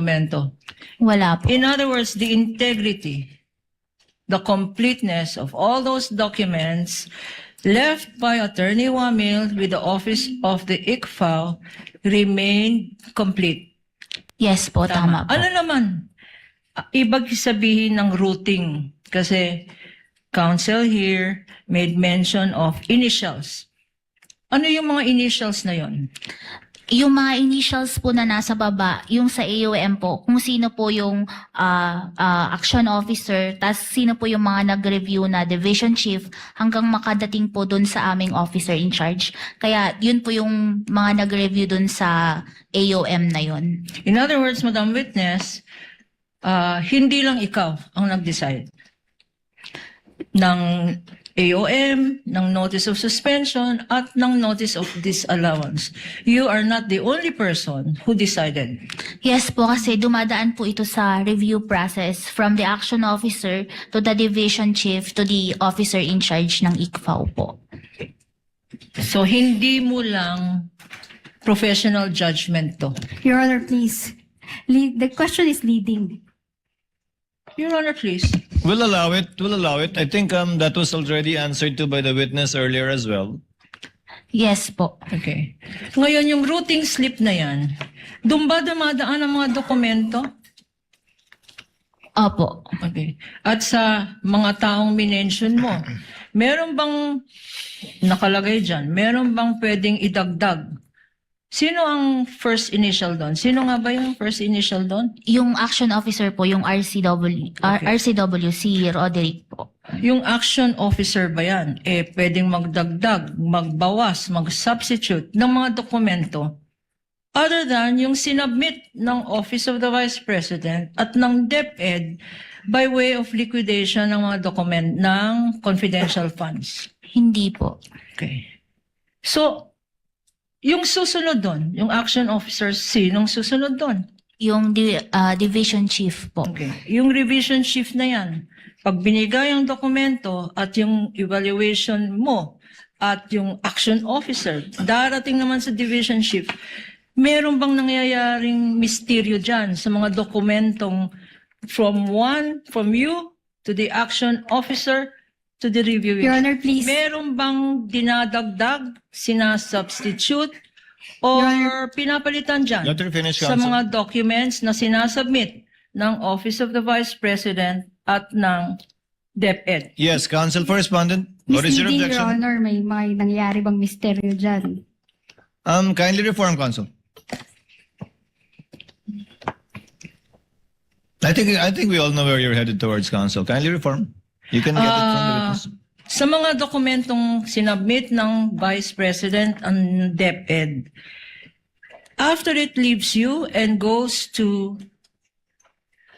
dokumento. Wala po. In other words, the integrity, the completeness of all those documents left by Attorney Wamil with the office of the ICFAO remained complete. Yes po, tama po. Ano naman? Ibig sabihin ng routing. Kasi counsel here made mention of initials. Ano yung mga initials na yon? Yung mga initials po na nasa baba, yung sa AOM po, kung sino po yung action officer, tas sino po yung mga nag-review na division chief hanggang makadating po dun sa aming officer in charge. Kaya yun po yung mga nag-review dun sa AOM na yun. In other words, Madam Witness, hindi lang ikaw ang nag-decide ng AOM, ng notice of suspension, at ng notice of disallowance. You are not the only person who decided. Yes po, kasi dumadaan po ito sa review process from the action officer to the division chief to the officer in charge ng ICFAO po. So, hindi mo lang professional judgment to. Your Honor, please. The question is leading. Your Honor, please. We'll allow it. We'll allow it. I think that was already answered to by the witness earlier as well. Yes po. Okay. Ngayon, yung routing slip na yan, doon ba dumadaan ang mga dokumento? Opo. Okay. At sa mga taong minention mo, meron bang nakalagay dyan? Meron bang pwedeng idagdag? Sino ang first initial doon? Sino nga ba yung first initial doon? Yung action officer po, yung RCW, Okay. RCW, si Roderick po. Yung action officer ba yan? Pwedeng magdagdag, magbawas, mag-substitute ng mga dokumento other than yung sinubmit ng Office of the Vice President at ng DepEd by way of liquidation ng mga document ng confidential funds. Hindi po. Okay. So, yung susunod doon, yung action officer, sinong susunod doon? Yung division chief po. Okay. Yung revision chief na yan, pag binigay ang dokumento at yung evaluation mo at yung action officer, darating naman sa division chief, meron bang nangyayaring misteryo dyan sa mga dokumentong from you to the action officer to the reviewing? Your Honor, please. Meron bang dinadagdag, sinasubstitute, Your or pinapalitan dyan Let her finish, sa counsel. mga documents na sinasubmit ng Office of the Vice President at ng DepEd? Yes, counsel for respondent. What is your Misleading, Your objection? Honor, may nangyayari bang misteryo dyan? Kindly reform, counsel. I think we all know where you're headed towards, counsel. Kindly reform. You can get it from the witness. Sa mga dokumentong sinubmit ng Vice President ang DepEd, after it leaves you and goes to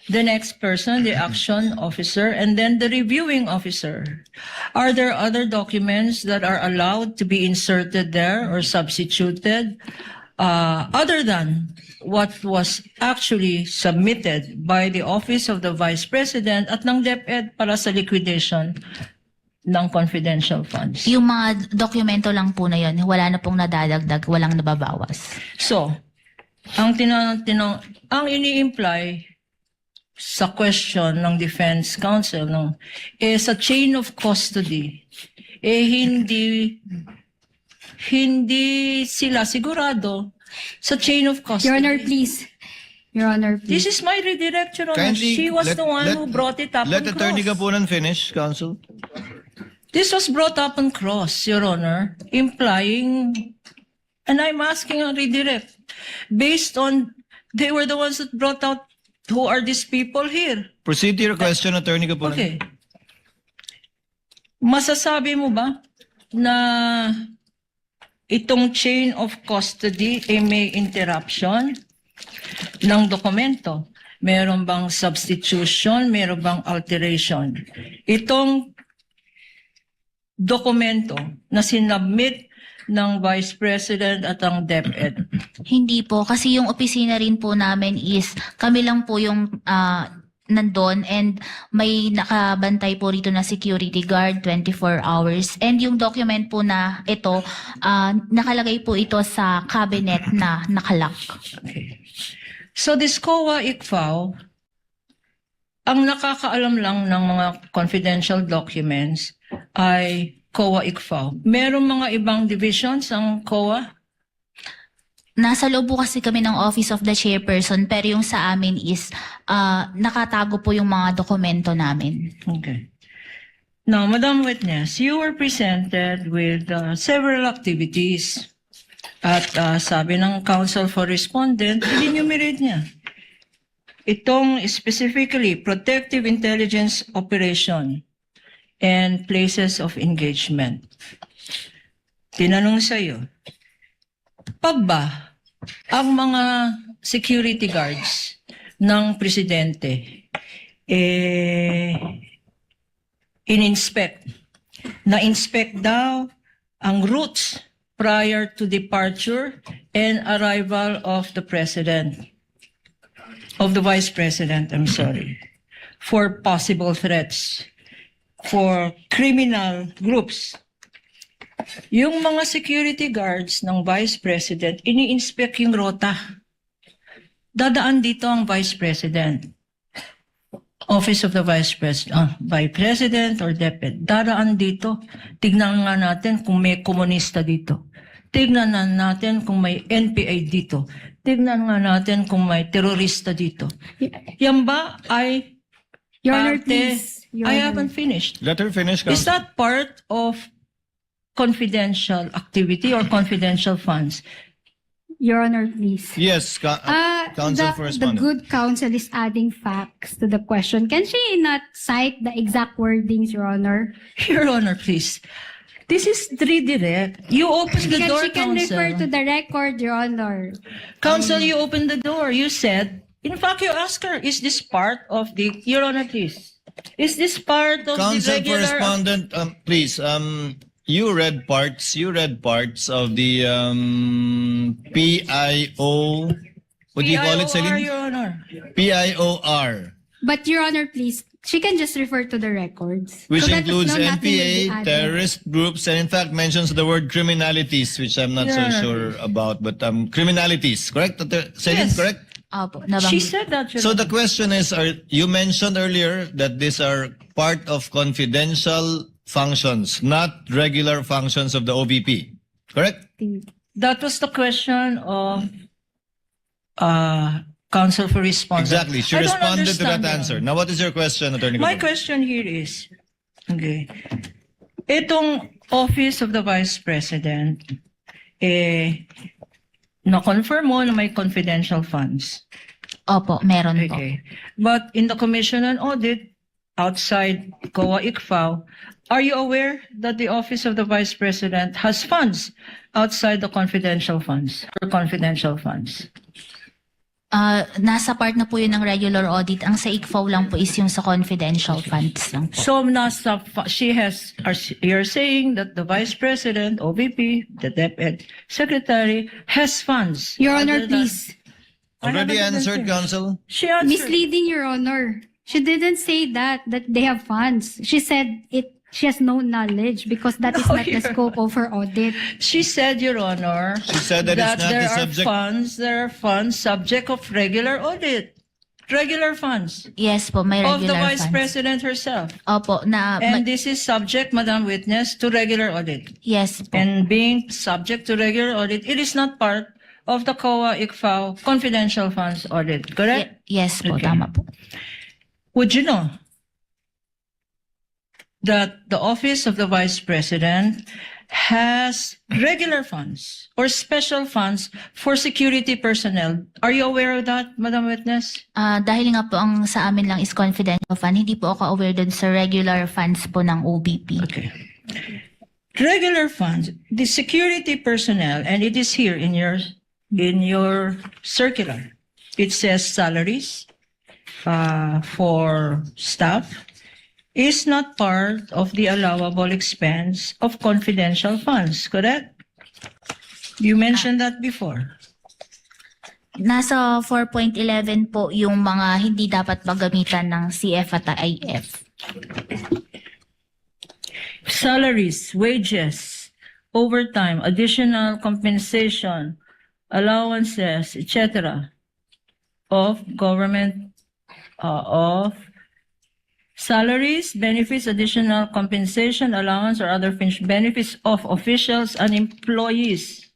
the next person, the action officer, and then the reviewing officer, are there other documents that are allowed to be inserted there or substituted other than what was actually submitted by the Office of the Vice President at ng DepEd para sa liquidation ng confidential funds? Yung mga dokumento lang po na yun, wala na pong nadadagdag, walang nababawas. So, ang ang ini-imply sa question ng defense counsel sa chain of custody, hindi sila sigurado sa chain of custody. Your Honor, please. Your Honor, This please. is my redirect, Your Honor. She was the one who brought it up Let on Attorney cross. Gapunan finish, counsel. This was brought up on cross, Your Honor, implying, and I'm asking a redirect, based on, they were the ones that brought out, who are these people here? Proceed to your question, Attorney Gapunan. Okay. Masasabi mo ba na itong chain of custody may interruption ng dokumento? Meron bang substitution? Meron bang alteration? Itong dokumento na sinubmit ng Vice President at ang DepEd. Hindi po, kasi yung opisina rin po namin is kami lang po yung nandun and may nakabantay po rito na security guard 24 hours. And yung document po na ito, nakalagay po ito sa cabinet na nakalock. Okay. So this COA ICFAO, ang nakakaalam lang ng mga confidential documents ay COA ICFAO. Merong mga ibang divisions ang COA? Nasa loob po kasi kami ng Office of the Chairperson, pero yung sa amin is nakatago po yung mga dokumento namin. Okay. Now, Madam Witness, you were presented with several activities at sabi ng Counsel for Respondent, enumerate niya. Itong specifically protective intelligence operation and places of engagement. Tinanong sa iyo, ba ang mga security guards ng presidente na-inspect daw ang routes prior to departure and arrival of the president, of the vice president, I'm sorry, for possible threats, for criminal groups. Yung mga security guards ng vice president, ini-inspect yung rota. Dadaan dito ang vice president. Office of the Vice President or DepEd, daraan dito. Tignan nga natin kung may komunista dito. Tignan na natin kung may NPA dito. Tignan nga natin kung may terorista dito. Yan ba ay Your Honor, parte? please. Your I Honor. haven't finished. Let her finish, Is Counsel. that part of confidential activity or confidential funds? Your Honor, please. Yes, Counsel for The Respondent. good counsel is adding facts to the question. Can she not cite the exact wordings, Your Honor? Your Honor, please. This is redirect. You open the door, She can refer to Counsel. the record, Your Honor. Counsel, you opened the door. You said, in fact, you asked her, is this part of the, Your Honor, please. Is this part of Counsel the for regular? Respondent, please, you read parts of the PIO, what do you call it, PIOR, Celine? Your Honor. PIOR, But Your Honor, please, she can just refer to the records. which So that includes nothing will be NPA, added. terrorist groups, and in fact mentions the word criminalities, which I'm not so Yeah. sure about, but criminalities, correct? Celine, Yes. correct? Opo, She nabanggit. said that, Your So Honor. the question is, you mentioned earlier that these are part of confidential functions, not regular functions of the OVP, correct? That was the question of Counsel for Response. Exactly. She I don't responded to that understand, Your answer. Honor. Now, what is your question, Attorney My Cotton? question here is, okay, itong Office of the Vice President, na-confirm mo na may confidential funds. Opo, meron po. Okay. But in the Commission on Audit, outside COA ICFAO, are you aware that the Office of the Vice President has funds outside the confidential funds or confidential funds? Nasa part na po yun ng regular audit. Ang sa ICFAO lang po is yung sa confidential funds lang po. So you're saying that the Vice President, OVP, the DepEd Secretary has funds. Your Honor, other than- please. Already I haven't answered, finished. Counsel? She answered. Misleading, Your Honor. She didn't say that they have funds. She said she has no knowledge because that is No, not the Your scope of her audit. She said, Your Honor, She said that it's not there the subject. are funds subject of regular audit. Regular funds Yes po, may of the regular Vice funds. President herself. Opo, And this is subject, Madam Witness, to regular audit. yes po. And being subject to regular audit, it is not part of the COA ICFAO confidential funds audit, correct? Yes po, Okay. tama po. Would you know that the Office of the Vice President has regular funds or special funds for security personnel? Are you aware of that, Madam Witness? Dahil nga po ang sa amin lang is confidential fund, hindi po ako aware dun sa regular funds po ng OBP. Okay. Regular funds, the security personnel, and it is here in your circular. It says salaries for staff is not part of the allowable expense of confidential funds, correct? You mentioned that before. Nasa 4.11 po yung mga hindi dapat paggamitan ng CF at IF. Salaries, wages, overtime, additional compensation, allowances, etc. of government of salaries, benefits, additional compensation, allowance, or other fringe benefits of officials and employees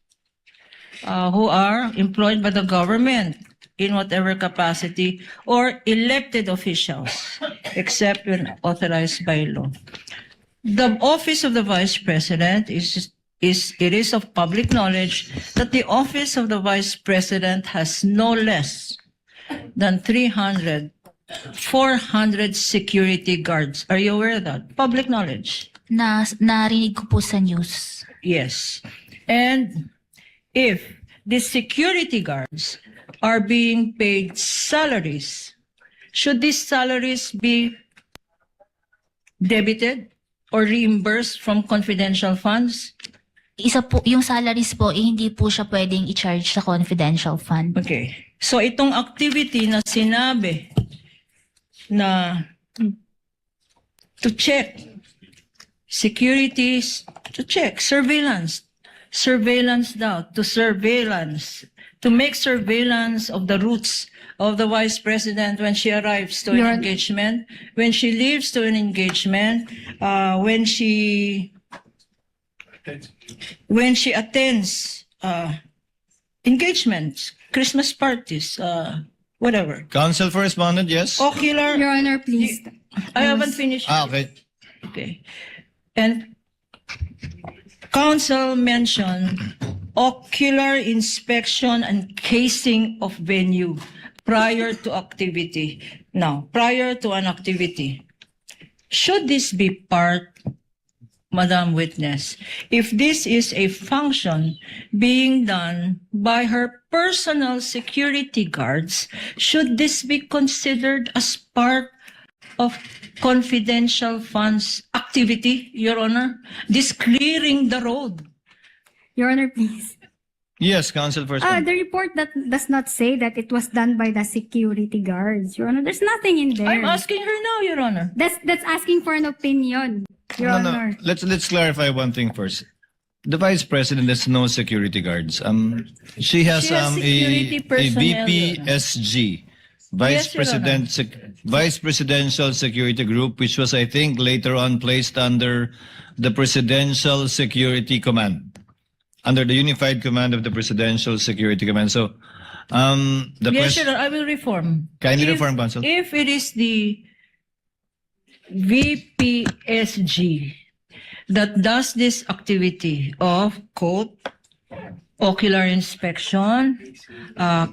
who are employed by the government in whatever capacity, or elected officials, except when authorized by law. The office of the Vice President it is of public knowledge that the office of the Vice President has no less than 400 security guards. Are you aware of that? Public knowledge. Narinig ko po sa news. Yes. And if the security guards are being paid salaries, should these salaries be debited or reimbursed from confidential funds? Isa po, yung salaries po, hindi po siya pwedeng i-charge sa confidential fund. Okay. So itong activity na sinabi na to check securities, to check surveillance daw, to make surveillance of the routes of the Vice President when she arrives to an Your- engagement, when she leaves to an engagement, when she attends engagements, Christmas parties, whatever. Counsel for respondent, yes? Ocular, Your Honor, please. I haven't finished. Okay. Okay. And counsel mentioned ocular inspection and casing of venue prior to activity. Now, prior to an activity, should this be part, Madam Witness, if this is a function being done by her personal security guards, should this be considered as part of confidential funds activity, Your Honor? This clearing the road. Your Honor, please. Yes, counsel for respondent. The report that does not say that it was done by the security guards. Your Honor, there's nothing in there. I'm asking her now, Your Honor. That's asking for an opinion, Your No, Honor. no. Let's clarify one thing first. The Vice President has no security guards. She has She has security a personnel, VPSG, Yes, Your Vice Presidential Security Group, which was, I think, later on placed under the Presidential Security Command, under the unified command of the Presidential Security Command. So, the Yes, question, Your Honor, I will reform. kindly If- reform, counsel. If it is the VPSG that does this activity of, quote, ocular inspection,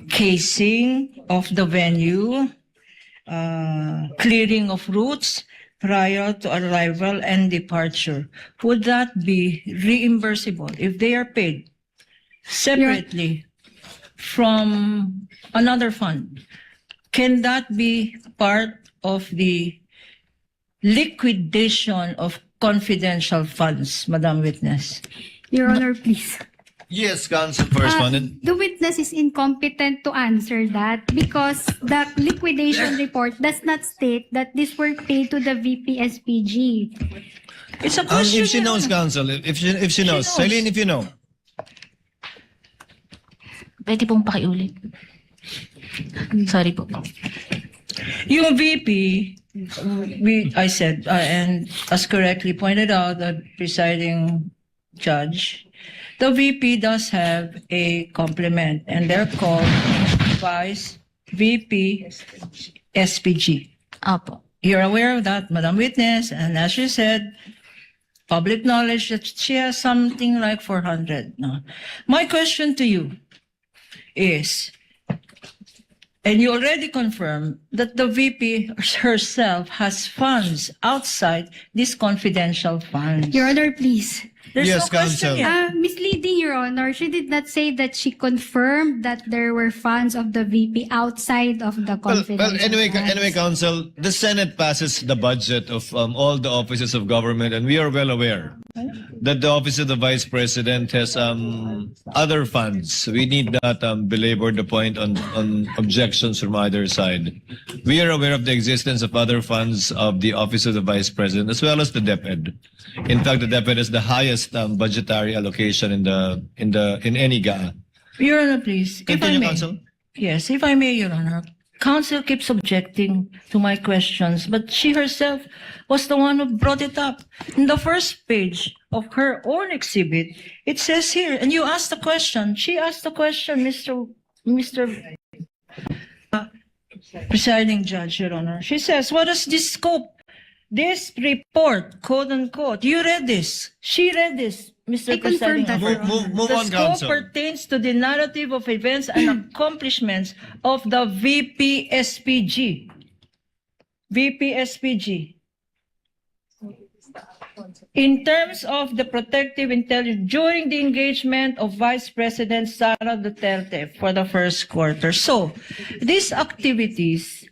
casing of the venue, clearing of routes prior to arrival and departure, would that be reimbursable if they are paid separately from another fund? Can that be part of the liquidation of confidential funds, Madam Witness? Your Honor, please. Yes, counsel for respondent. The witness is incompetent to answer that because the liquidation report does not state that these were paid to the VPSPG. It's a question. If she Your knows, Honor. counsel, if she knows. knows. Celine, if you know. Pwede pong pakiulit. Sorry po. Yung VP, I said, and as correctly pointed out, the presiding judge, the VP does have a complement, and they're called Vice VP SPG. Opo. You're aware of that, Madam Witness, and as you said, public knowledge that she has something like 400. No? My question to you is, and you already confirmed that the VP herself has funds outside these confidential funds. Your Honor, please. There's Yes, no question counsel. yet. Misleading, Your Honor. She did not say that she confirmed that there were funds of the VP outside of the confidential Anyway, funds. counsel, the Senate passes the budget of all the offices of government, and we are well aware that the office of the Vice President has other funds. We need not belabor the point on objections from either side. We are aware of the existence of other funds of the office of the Vice President as well as the DepEd. In fact, the DepEd is the highest budgetary allocation in any GAA. Your Honor, please. If I Continue, may. counsel. Yes, if I may, Your Honor. counsel keeps objecting to my questions, but she herself was the one who brought it up. In the first page of her own exhibit, it says here, and you asked the question, she asked the question, Mr. Presiding Judge, Your Honor. She says, what is this scope? This report, quote unquote, you read this. She read this, Mr. I confirm Presiding that, Officer. Your Honor. Move The on, scope counsel. pertains to the narrative of events and accomplishments of the VP-SPG. VP-SPG. In terms of the protective intelligence during the engagement of Vice President Sara Duterte for the first quarter. So, these activities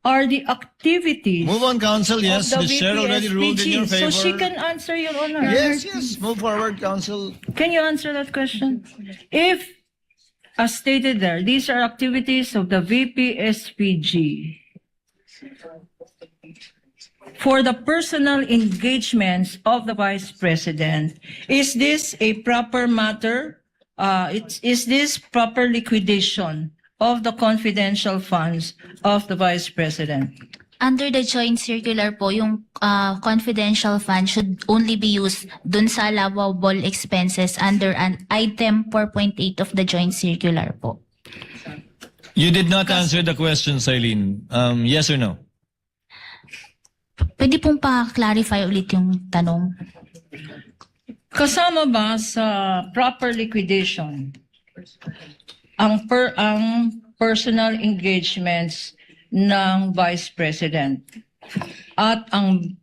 are the activities Move on, counsel. Yes, of the Ms. Cheryl already ruled in your VP-SPG. favor. So she can answer, Your Honor. Yes. Move forward, counsel. Can you answer that question? If, as stated there, these are activities of the VP-SPG for the personal engagements of the Vice President, is this a proper matter? Is this proper liquidation of the confidential funds of the Vice President? Under the joint circular po, yung confidential fund should only be used dun sa allowable expenses under an item 4.8 of the joint circular po. You did not answer the question, Eileen. Yes or no? Pwede pong pa-clarify ulit yung tanong. Kasama ba sa proper liquidation ang personal engagements ng Vice President at ang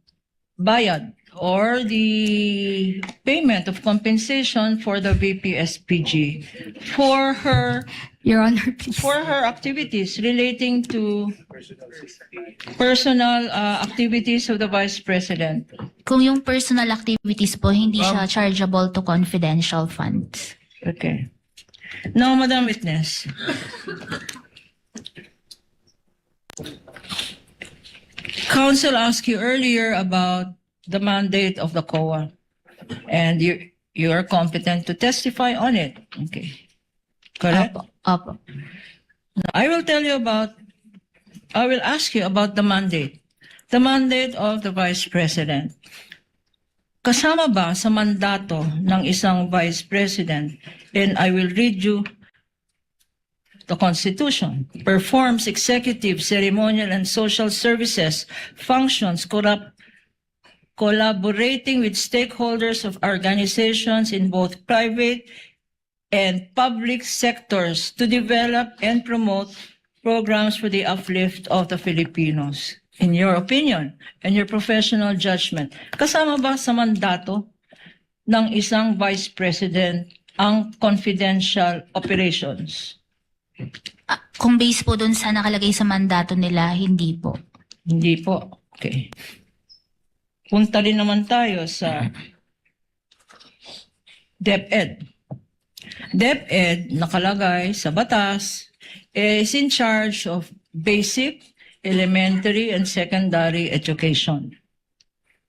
bayad or the payment of compensation for the VP-SPG for her Your Honor, please. activities relating to personal activities of the Vice President. Kung yung personal activities po, hindi siya chargeable to confidential funds. Okay. Now, Madam Witness. Counsel asked you earlier about the mandate of the COA, and you are competent to testify on it. Okay. Correct? Opo. Now, I will ask you about the mandate. The mandate of the Vice President. Kasama ba sa mandato ng isang Vice President, and I will read you the Constitution, performs executive, ceremonial, and social services, functions, collaborating with stakeholders of organizations in both private and public sectors to develop and promote programs for the uplift of the Filipinos. In your opinion and your professional judgment, kasama ba sa mandato ng isang Vice President ang confidential operations? Kung base po dun sa nakalagay sa mandato nila, hindi po. Hindi po. Okay. Punta rin naman tayo sa DepEd. DepEd, nakalagay sa batas, is in charge of basic, elementary, and secondary education.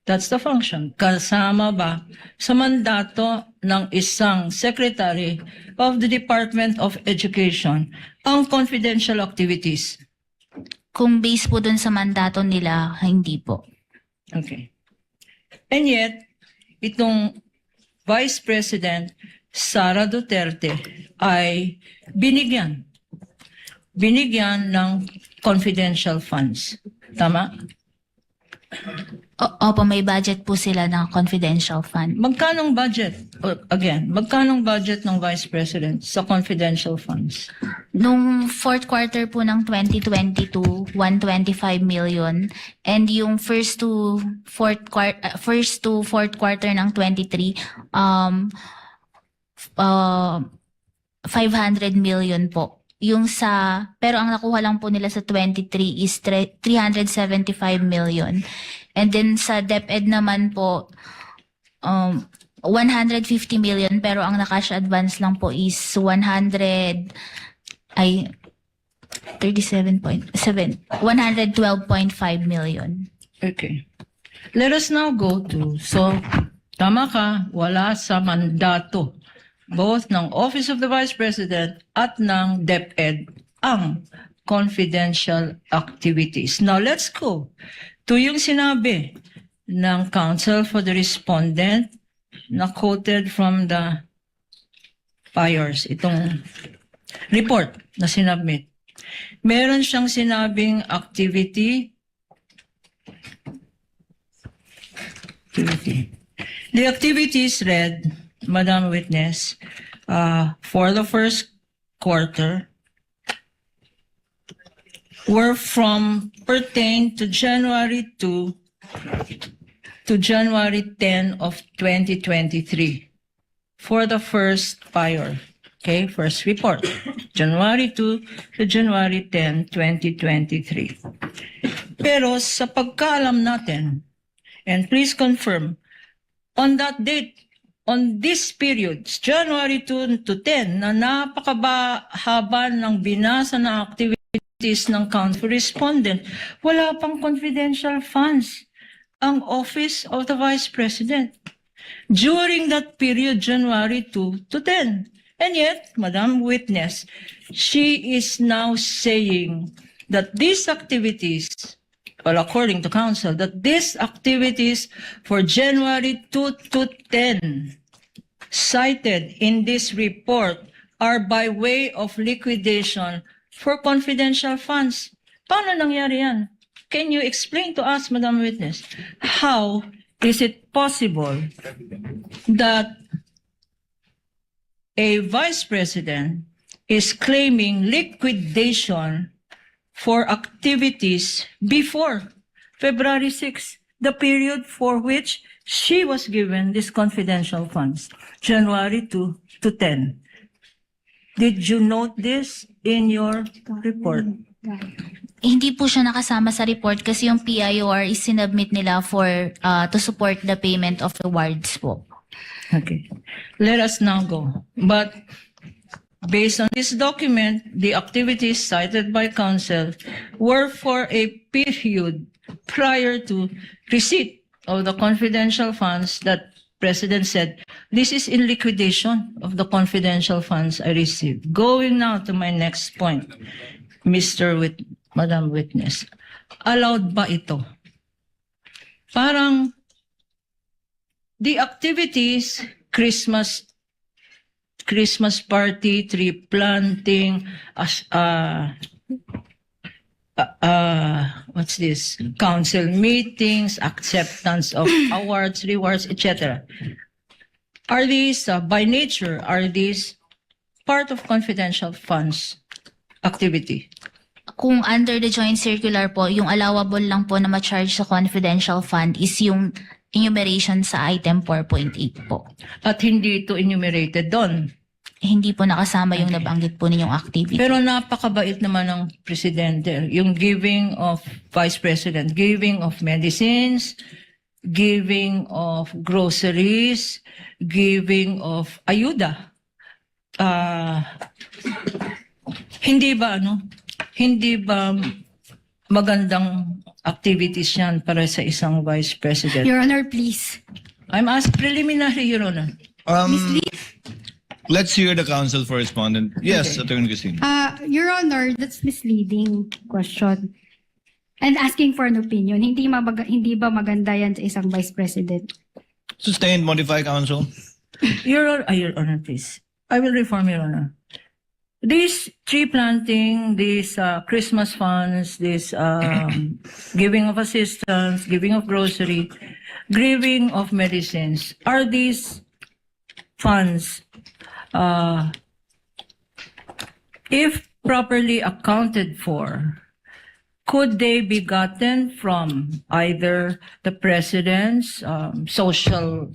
That's the function. Kasama ba sa mandato ng isang Secretary of the Department of Education ang confidential activities? Kung base po dun sa mandato nila, hindi po. Okay. And yet, itong Vice President Sara Duterte ay binigyan ng confidential funds. Tama? Opo, may budget po sila ng confidential fund. Magkanong budget? Magkanong budget ng Vice President sa confidential funds? Nung fourth quarter po ng 2022, 125 million. And yung first to fourth quarter ng 23, 500 million po. Pero ang nakuha lang po nila sa 23 is 375 million. And then sa DepEd naman po, 150 million, pero ang nakash advance lang po is 112.5 million. Okay. Let us now go to, tama ka, wala sa mandato both ng Office of the Vice President at ng DepEd ang confidential activities. Now, let's go to yung sinabi ng counsel for the respondent na quoted from the FIRES, itong report na sinubmit. Meron siyang sinabing activity. The activities read, Madam Witness, for the first quarter were pertain to January 2 to January 10 of 2023 for the first FIRE. Okay, first report, January 2 to January 10, 2023. Pero sa pagkaalam natin, and please confirm, on that date, on this period, January 2 to 10, na napakahaba ng binasa na activities ng counsel respondent, wala pang confidential funds ang Office of the Vice President during that period, January 2 to 10. And yet, Madam Witness, she is now saying that these activities, well, according to counsel, that these activities for January 2 to 10 cited in this report are by way of liquidation for confidential funds. Paano nangyari yan? Can you explain to us, Madam Witness, how is it possible that a vice president is claiming liquidation for activities before February 6, the period for which she was given these confidential funds, January 2 to 10. Did you note this in your report? Hindi po siya nakasama sa report kasi yung PIOR is sinubmit nila for to support the payment of awards po. Okay. Let us now go. But based on this document, the activities cited by counsel were for a period prior to receipt of the confidential funds that President said, this is in liquidation of the confidential funds I received. Going now to my next point, Madam Witness, allowed ba ito? Parang the activities, Christmas party, tree planting, what's this? Council meetings, acceptance of awards, rewards, etc. Are these, by nature, are these part of confidential funds activity? Kung under the joint circular po, yung allowable lang po na ma-charge sa confidential fund is yung enumeration sa item 4.8 po. At hindi ito enumerated doon. Hindi po nakasama yung nabanggit po ninyong activity. Pero napakabait naman ng presidente. Yung giving of vice president, giving of medicines, giving of groceries, giving of ayuda. Hindi ba magandang activities yan para sa isang vice president? Your Honor, please. I'm asked preliminary, Your Honor. Let's hear the counsel for respondent. Yes, Attorney Cristina. Your Honor, that's misleading question. And asking for an opinion. Hindi ba maganda yan sa isang vice president? Sustained, modify, counsel. Your Honor, please. I will reform, Your Honor. This tree planting, this Christmas funds, this giving of assistance, giving of grocery, giving of medicines, are these funds, if properly accounted for, could they be gotten from either the President's social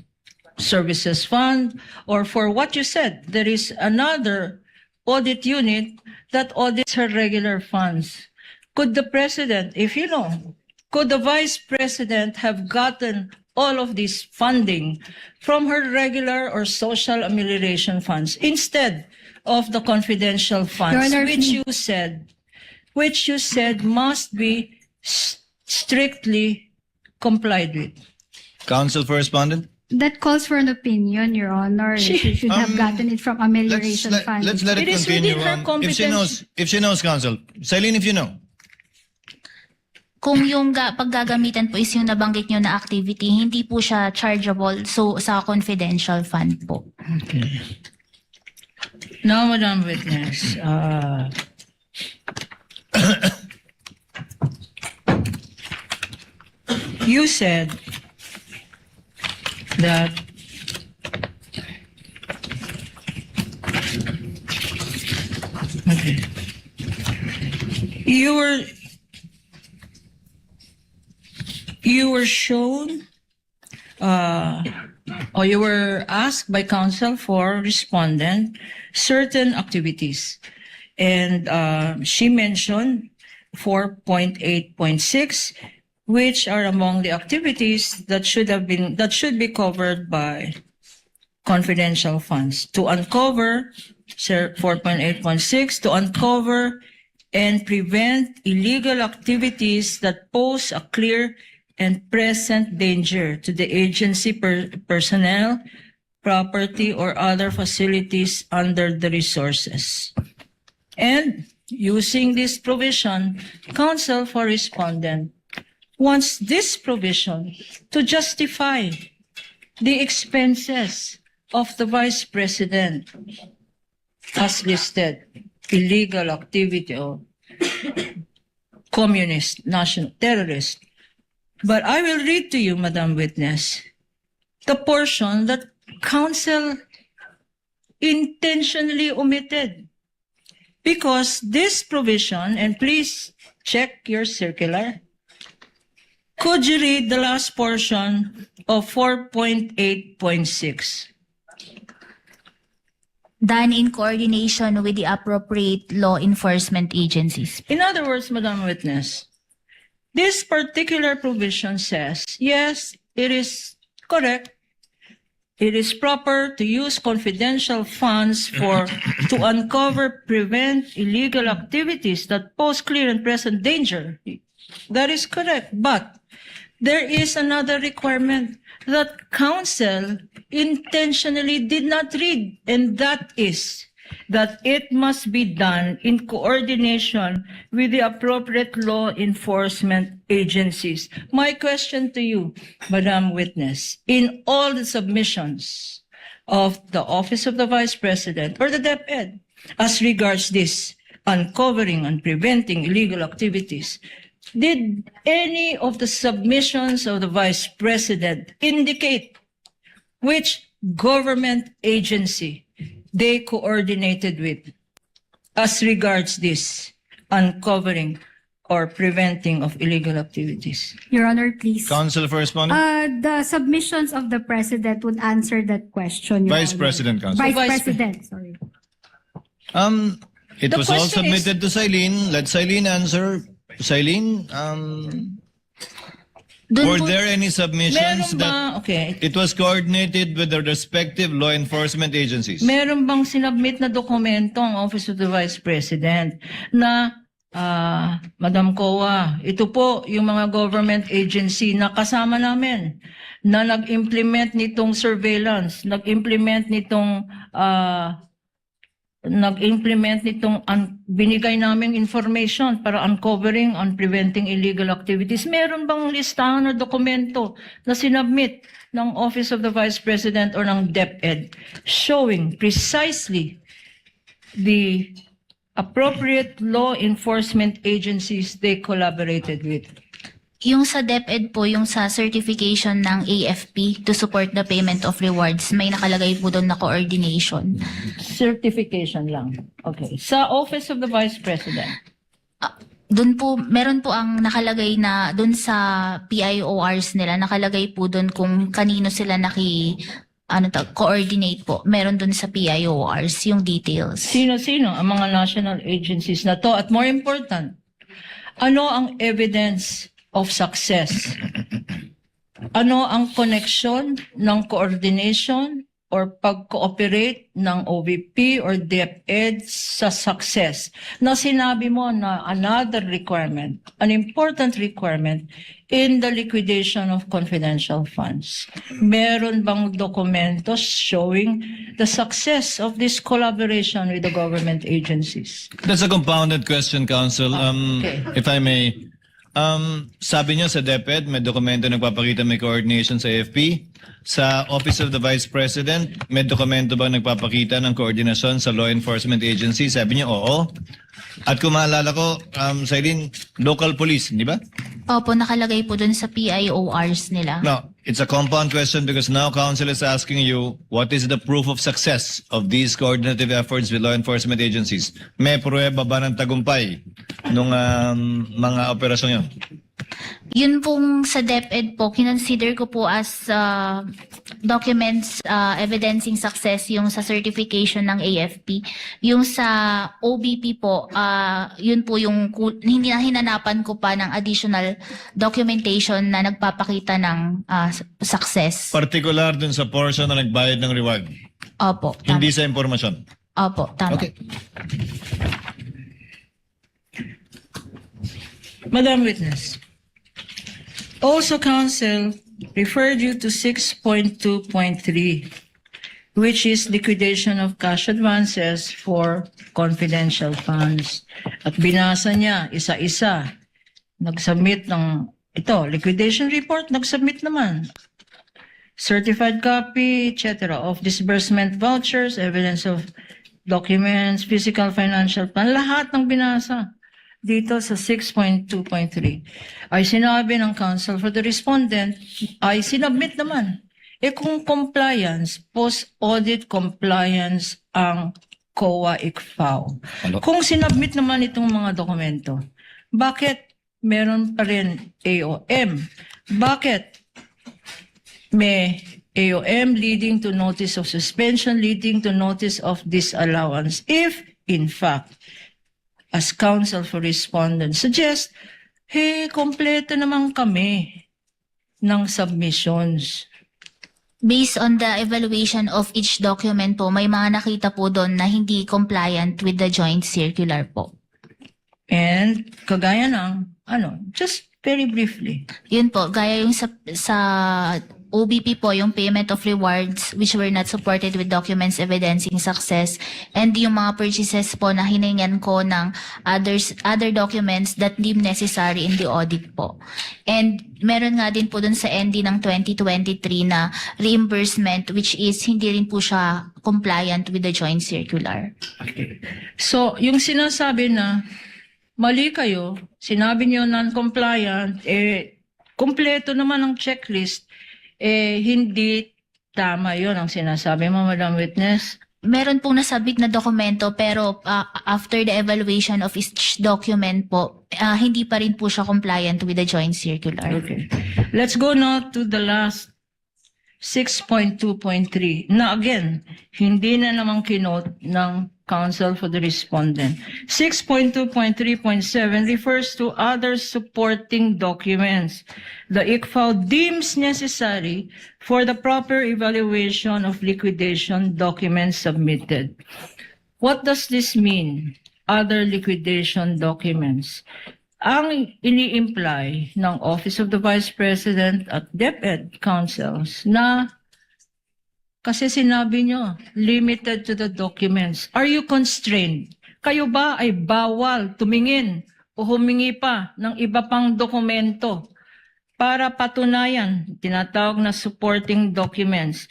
services fund, or for what you said, there is another audit unit that audits her regular funds? Could the President, if you know, could the Vice President have gotten all of this funding from her regular or social amelioration funds instead of the confidential funds, Your Honor, which you said must be strictly complied with? Counsel for respondent. That calls for an opinion, Your Honor. She should have gotten it from amelioration fund. Let's let it It is continue. within her competence. If she knows, counsel. Celine, if you know. Kung yung paggagamitan po is yung nabanggit nyo na activity, hindi po siya chargeable so sa confidential fund po. Now, Madam Witness, you said that okay. You were shown or you were asked by counsel for respondent certain activities. And she mentioned 4.8.6, which are among the activities that should be covered by confidential funds. To uncover, sir, 4.8.6, to uncover and prevent illegal activities that pose a clear and present danger to the agency personnel, property, or other facilities under the resources. And using this provision, counsel for respondent wants this provision to justify the expenses of the Vice President as listed, illegal activity or communist, national terrorist. But I will read to you, Madam Witness, the portion that counsel intentionally omitted. Because this provision, and please check your circular, could you read the last portion of 4.8.6? Done in coordination with the appropriate law enforcement agencies. In other words, Madam Witness, this particular provision says, yes, it is correct. It is proper to use confidential funds to uncover, prevent illegal activities that pose clear and present danger. That is correct. But there is another requirement that counsel intentionally did not read, and that is that it must be done in coordination with the appropriate law enforcement agencies. My question to you, Madam Witness, in all the submissions of the Office of the Vice President or the DepEd as regards this uncovering and preventing illegal activities, did any of the submissions of the Vice President indicate which government agency they coordinated with as regards this uncovering or preventing of illegal activities? Your Honor, please. Counsel for respondent. The submissions of the President would answer that question, Your Vice Honor. President, counsel. Vice Vice President, sorry. It The was all question is- submitted to Celine. Let Celine answer. Celine, were Dun po, there any submissions Meron that ba, okay, it was coordinated with the respective law enforcement agencies? meron bang sinabmit na dokumento ang Office of the Vice President na Madam COA, ito po yung mga government agency na kasama namin na nag-implement nitong surveillance, nag-implement nitong binigay naming information para uncovering and preventing illegal activities. Meron bang listahan na dokumento na sinabmit ng Office of the Vice President or ng DepEd showing precisely the appropriate law enforcement agencies they collaborated with? yung sa DepEd po, yung sa certification ng AFP to support the payment of rewards, may nakalagay po doon na coordination. Certification lang. Okay. Sa Office of the Vice President. Doon po, meron po ang nakalagay na doon sa PIORs nila, nakalagay po doon kung kanino sila coordinate po. Meron doon sa PIORs yung details. Sino-sino ang mga national agencies na to? At more important, ano ang evidence of success? Ano ang connection ng coordination or pag-cooperate ng OVP or DepEd sa success na sinabi mo na another requirement, an important requirement in the liquidation of confidential funds. Meron bang documentos showing the success of this collaboration with the government agencies? That's a compounded question, Counsel. okay. If I may, sabi niyo sa DepEd, may dokumento nagpapakita may coordination sa AFP. Sa Office of the Vice President, may dokumento ba nagpapakita ng koordinasyon sa law enforcement agency? Sabi niyo, oo. At kung maalala ko, Sailin, local police, di ba? Opo, nakalagay po dun sa PIORs nila. No, it's a compound question because now Counsel is asking you, what is the proof of success of these coordinative efforts with law enforcement agencies? May pruweba ba ng tagumpay nung mga operasyon yun? Yun pong sa DepEd po, kinonsider ko po as documents evidencing success yung sa certification ng AFP. Yung sa OBP po, yun po yung hindi na hinanapan ko pa ng additional documentation na nagpapakita ng success. Particular dun sa portion na nagbayad ng reward, Opo, tama. hindi sa impormasyon. Opo, tama. Okay. Madam Witness, also counsel referred you to 6.2.3, which is liquidation of cash advances for confidential funds. At binasa niya isa-isa. Nag-submit ng ito, liquidation report, nag-submit naman. Certified copy, etc. of disbursement vouchers, evidence of documents, physical financial plan, lahat ng binasa dito sa 6.2.3 ay sinabi ng counsel for the respondent ay sinubmit naman. Kung compliance, post-audit compliance ang COA-ICFAO. Kung sinubmit naman itong mga dokumento, bakit meron pa rin AOM? Bakit may AOM leading to notice of suspension, leading to notice of disallowance? If, in fact, as counsel for respondent suggest, kompleto naman kami ng submissions. Based on the evaluation of each document po, may mga nakita po doon na hindi compliant with the joint circular po. And kagaya ng, just very briefly. Yun po, gaya yung sa OBP po, yung payment of rewards which were not supported with documents evidencing success, and yung mga purchases po na hiningan ko ng other documents that deemed necessary in the audit po. And meron nga din po dun sa ND ng 2023 na reimbursement which is hindi rin po siya compliant with the joint circular. So, yung sinasabi na mali kayo, sinabi niyo non-compliant, kompleto naman ang checklist, hindi tama yon ang sinasabi mo, Madam Witness. Meron pong nasabit na dokumento pero after the evaluation of each document po, hindi pa rin po siya compliant with the joint circular. Okay. Let's go now to the last 6.2.3 na again, hindi na naman kinote ng counsel for the respondent. 6.2.3.7 refers to other supporting documents the ICFAO deems necessary for the proper evaluation of liquidation documents submitted. What does this mean? Other liquidation documents. Ang ini-imply ng Office of the Vice President at DepEd counsels na kasi sinabi nyo, limited to the documents. Are you constrained? Kayo ba ay bawal tumingin o humingi pa ng iba pang dokumento para patunayan, tinatawag na supporting documents,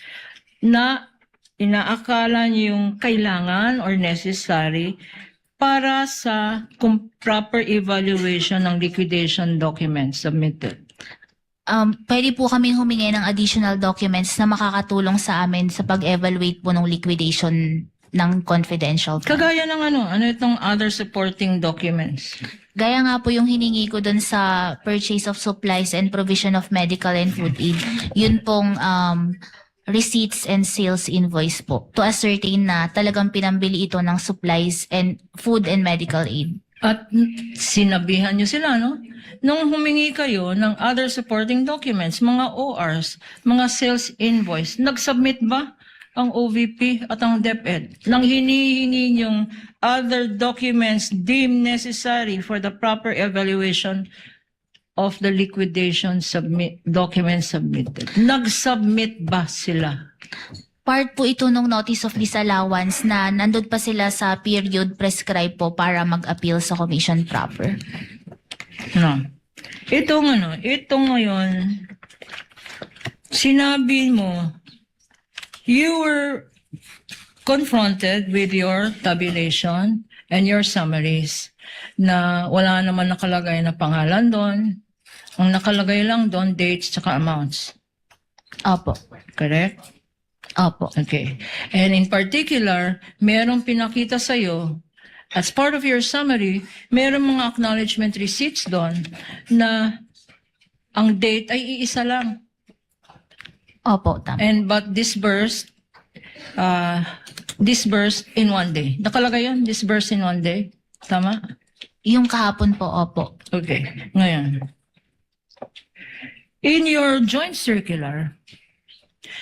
na inaakala nyo yung kailangan or necessary para sa proper evaluation ng liquidation documents submitted? Pwede po kaming humingi ng additional documents na makakatulong sa amin sa pag-evaluate po ng liquidation ng confidential fund. Kagaya ng ano itong other supporting documents? Gaya nga po yung hiningi ko dun sa purchase of supplies and provision of medical and food aid. Yun pong receipts and sales invoice po to ascertain na talagang pinambili ito ng supplies and food and medical aid. At sinabihan nyo sila, no? Nung humingi kayo ng other supporting documents, mga ORs, mga sales invoice, nag-submit ba ang OVP at ang DepEd nang hinihingi yung other documents deemed necessary for the proper evaluation of the liquidation documents submitted. Nag-submit ba sila? Part po ito ng notice of disallowance na nandun pa sila sa period prescribed po para mag-appeal sa commission proper. No. Ito ngayon, sinabi mo, you were confronted with your tabulation and your summaries na wala naman nakalagay na pangalan doon. Ang nakalagay lang doon, dates tsaka amounts. Opo. Correct? Opo. Okay. And in particular, merong pinakita sa'yo, as part of your summary, merong mga acknowledgement receipts doon na ang date ay iisa lang. Opo, tama. And but disbursed in one day. Nakalagay yun, disbursed in one day. Tama? Yung kahapon po, opo. Okay. Ngayon. In your joint circular,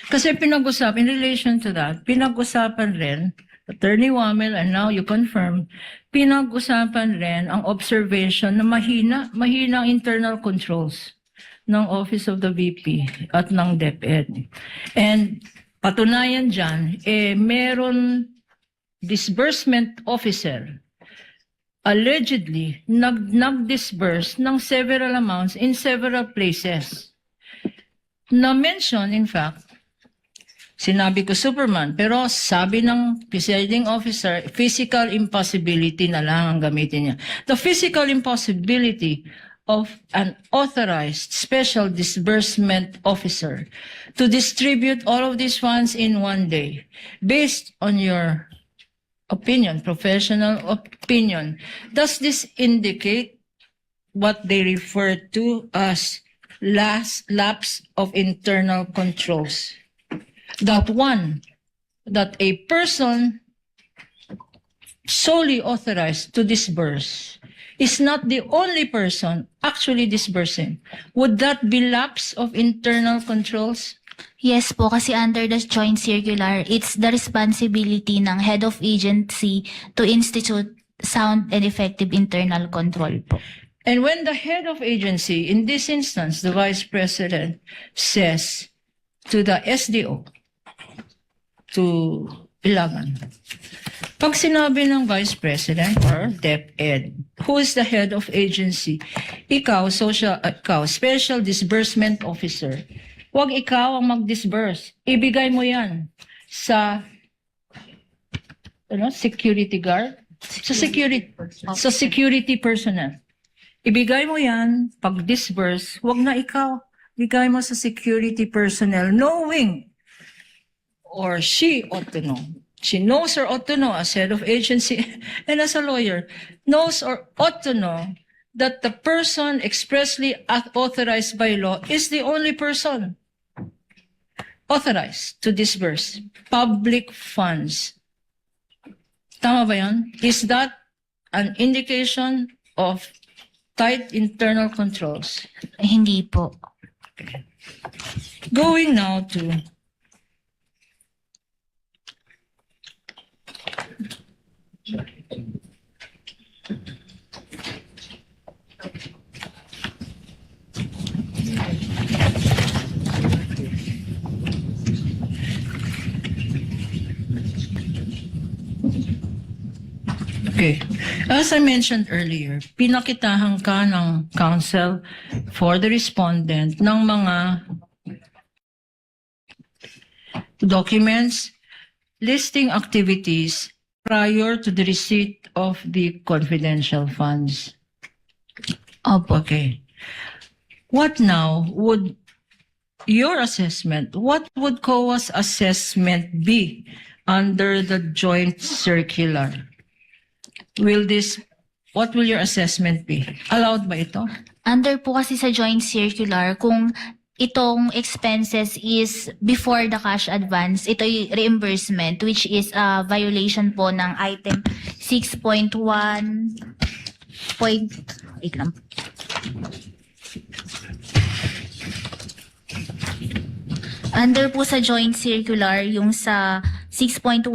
kasi in relation to that, pinag-usapan rin, Attorney Wamel, and now you confirm, pinag-usapan rin ang observation na mahina ang internal controls ng Office of the VP at ng DepEd. And patunayan dyan, meron disbursement officer allegedly nag-disburse ng several amounts in several places. Na-mention, in fact, sinabi ko Superman, pero sabi ng presiding officer, physical impossibility na lang ang gamitin niya. The physical impossibility of an authorized special disbursement officer to distribute all of these funds in one day, based on your opinion, professional opinion. Does this indicate what they refer to as lapse of internal controls? That a person solely authorized to disburse is not the only person actually disbursing. Would that be lapse of internal controls? Yes po, kasi under the joint circular, it's the responsibility ng head of agency to institute sound and effective internal control po. And when the head of agency, in this instance, the vice president, says to the SDO, to Ilagan, pag sinabi ng vice president or DepEd, who is the head of agency, ikaw, special disbursement officer, wag ikaw ang mag-disburse. Ibigay mo yan sa security guard, sa security personnel. Ibigay mo yan, pag-disburse, wag na ikaw. Ibigay mo sa security personnel, knowing, or she ought to know. She knows or ought to know as head of agency and as a lawyer, knows or ought to know that the person expressly authorized by law is the only person authorized to disburse public funds. Tama ba yan? Is that an indication of tight internal controls? Hindi po. Going now to okay. As I mentioned earlier, pinakitahan ka ng counsel for the respondent ng mga documents listing activities prior to the receipt of the confidential funds. Opo. Okay. What now would your assessment, what would COA's assessment be under the joint circular? What will your assessment be? Allowed ba ito? Under po kasi sa joint circular, kung itong expenses is before the cash advance, ito yung reimbursement, which is a violation po ng item 6.1. Wait lang. Under po sa joint circular, yung sa 6.1.2,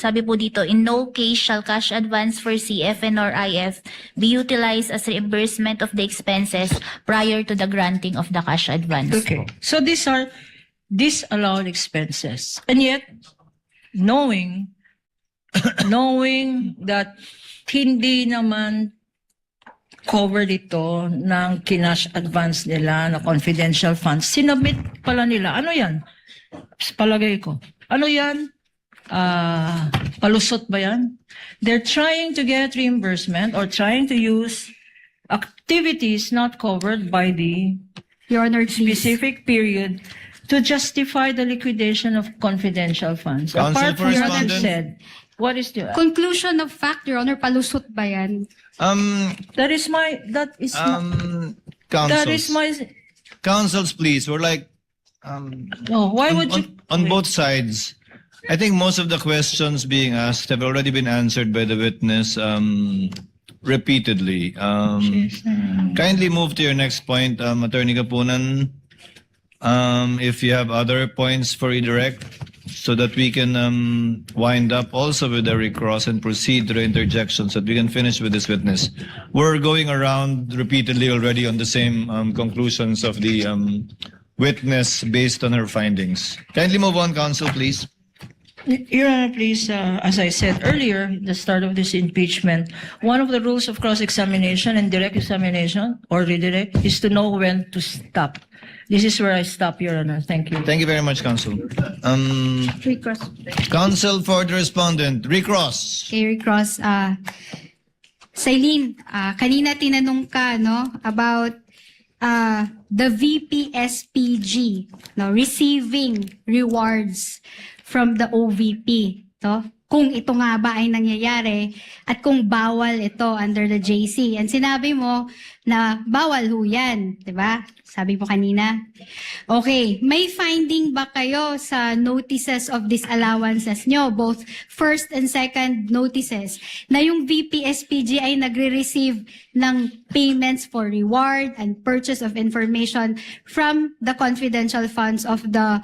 sabi po dito, in no case shall cash advance for CFN or IF be utilized as reimbursement of the expenses prior to the granting of the cash advance. Okay. So these are disallowed expenses. And yet, knowing that hindi naman covered ito ng kinash advance nila na confidential funds, sinubmit pala nila. Ano yan? Palagay ko. Ano yan? Palusot ba yan? They're trying to get reimbursement or trying to use activities not covered by the Your Honor, please. specific period to justify the liquidation of confidential funds. Counsel Apart for from what you respondent. said, what is the... Conclusion of fact, Your Honor, palusot ba yan? That is my... That is my... Counsels, please. We're like, No, why would you... on both sides, I think most of the questions being asked have already been answered by the witness repeatedly. Kindly move to your next point, Attorney Kapunan. If you have other points for redirect, so that we can wind up also with the recross and proceed to the interjection so that we can finish with this witness. We're going around repeatedly already on the same conclusions of the witness based on her findings. Kindly move on, counsel, please. Your Honor, please, as I said earlier, the start of this impeachment, one of the rules of cross-examination and direct examination or redirect is to know when to stop. This is where I stop, Your Honor. Thank you. Thank you very much, counsel. Recross. Counsel for the respondent, recross. Okay, recross. Celine, kanina tinanong ka, no, about the VPSPG, no, receiving rewards from the OVP, no? Kung ito nga ba ay nangyayari at kung bawal ito under the JC. And sinabi mo na bawal ho yan, di ba? Sabi mo kanina. Okay, may finding ba kayo sa notices of disallowances nyo, both first and second notices, na yung VPSPG ay nagre-receive ng payments for reward and purchase of information from the confidential funds of the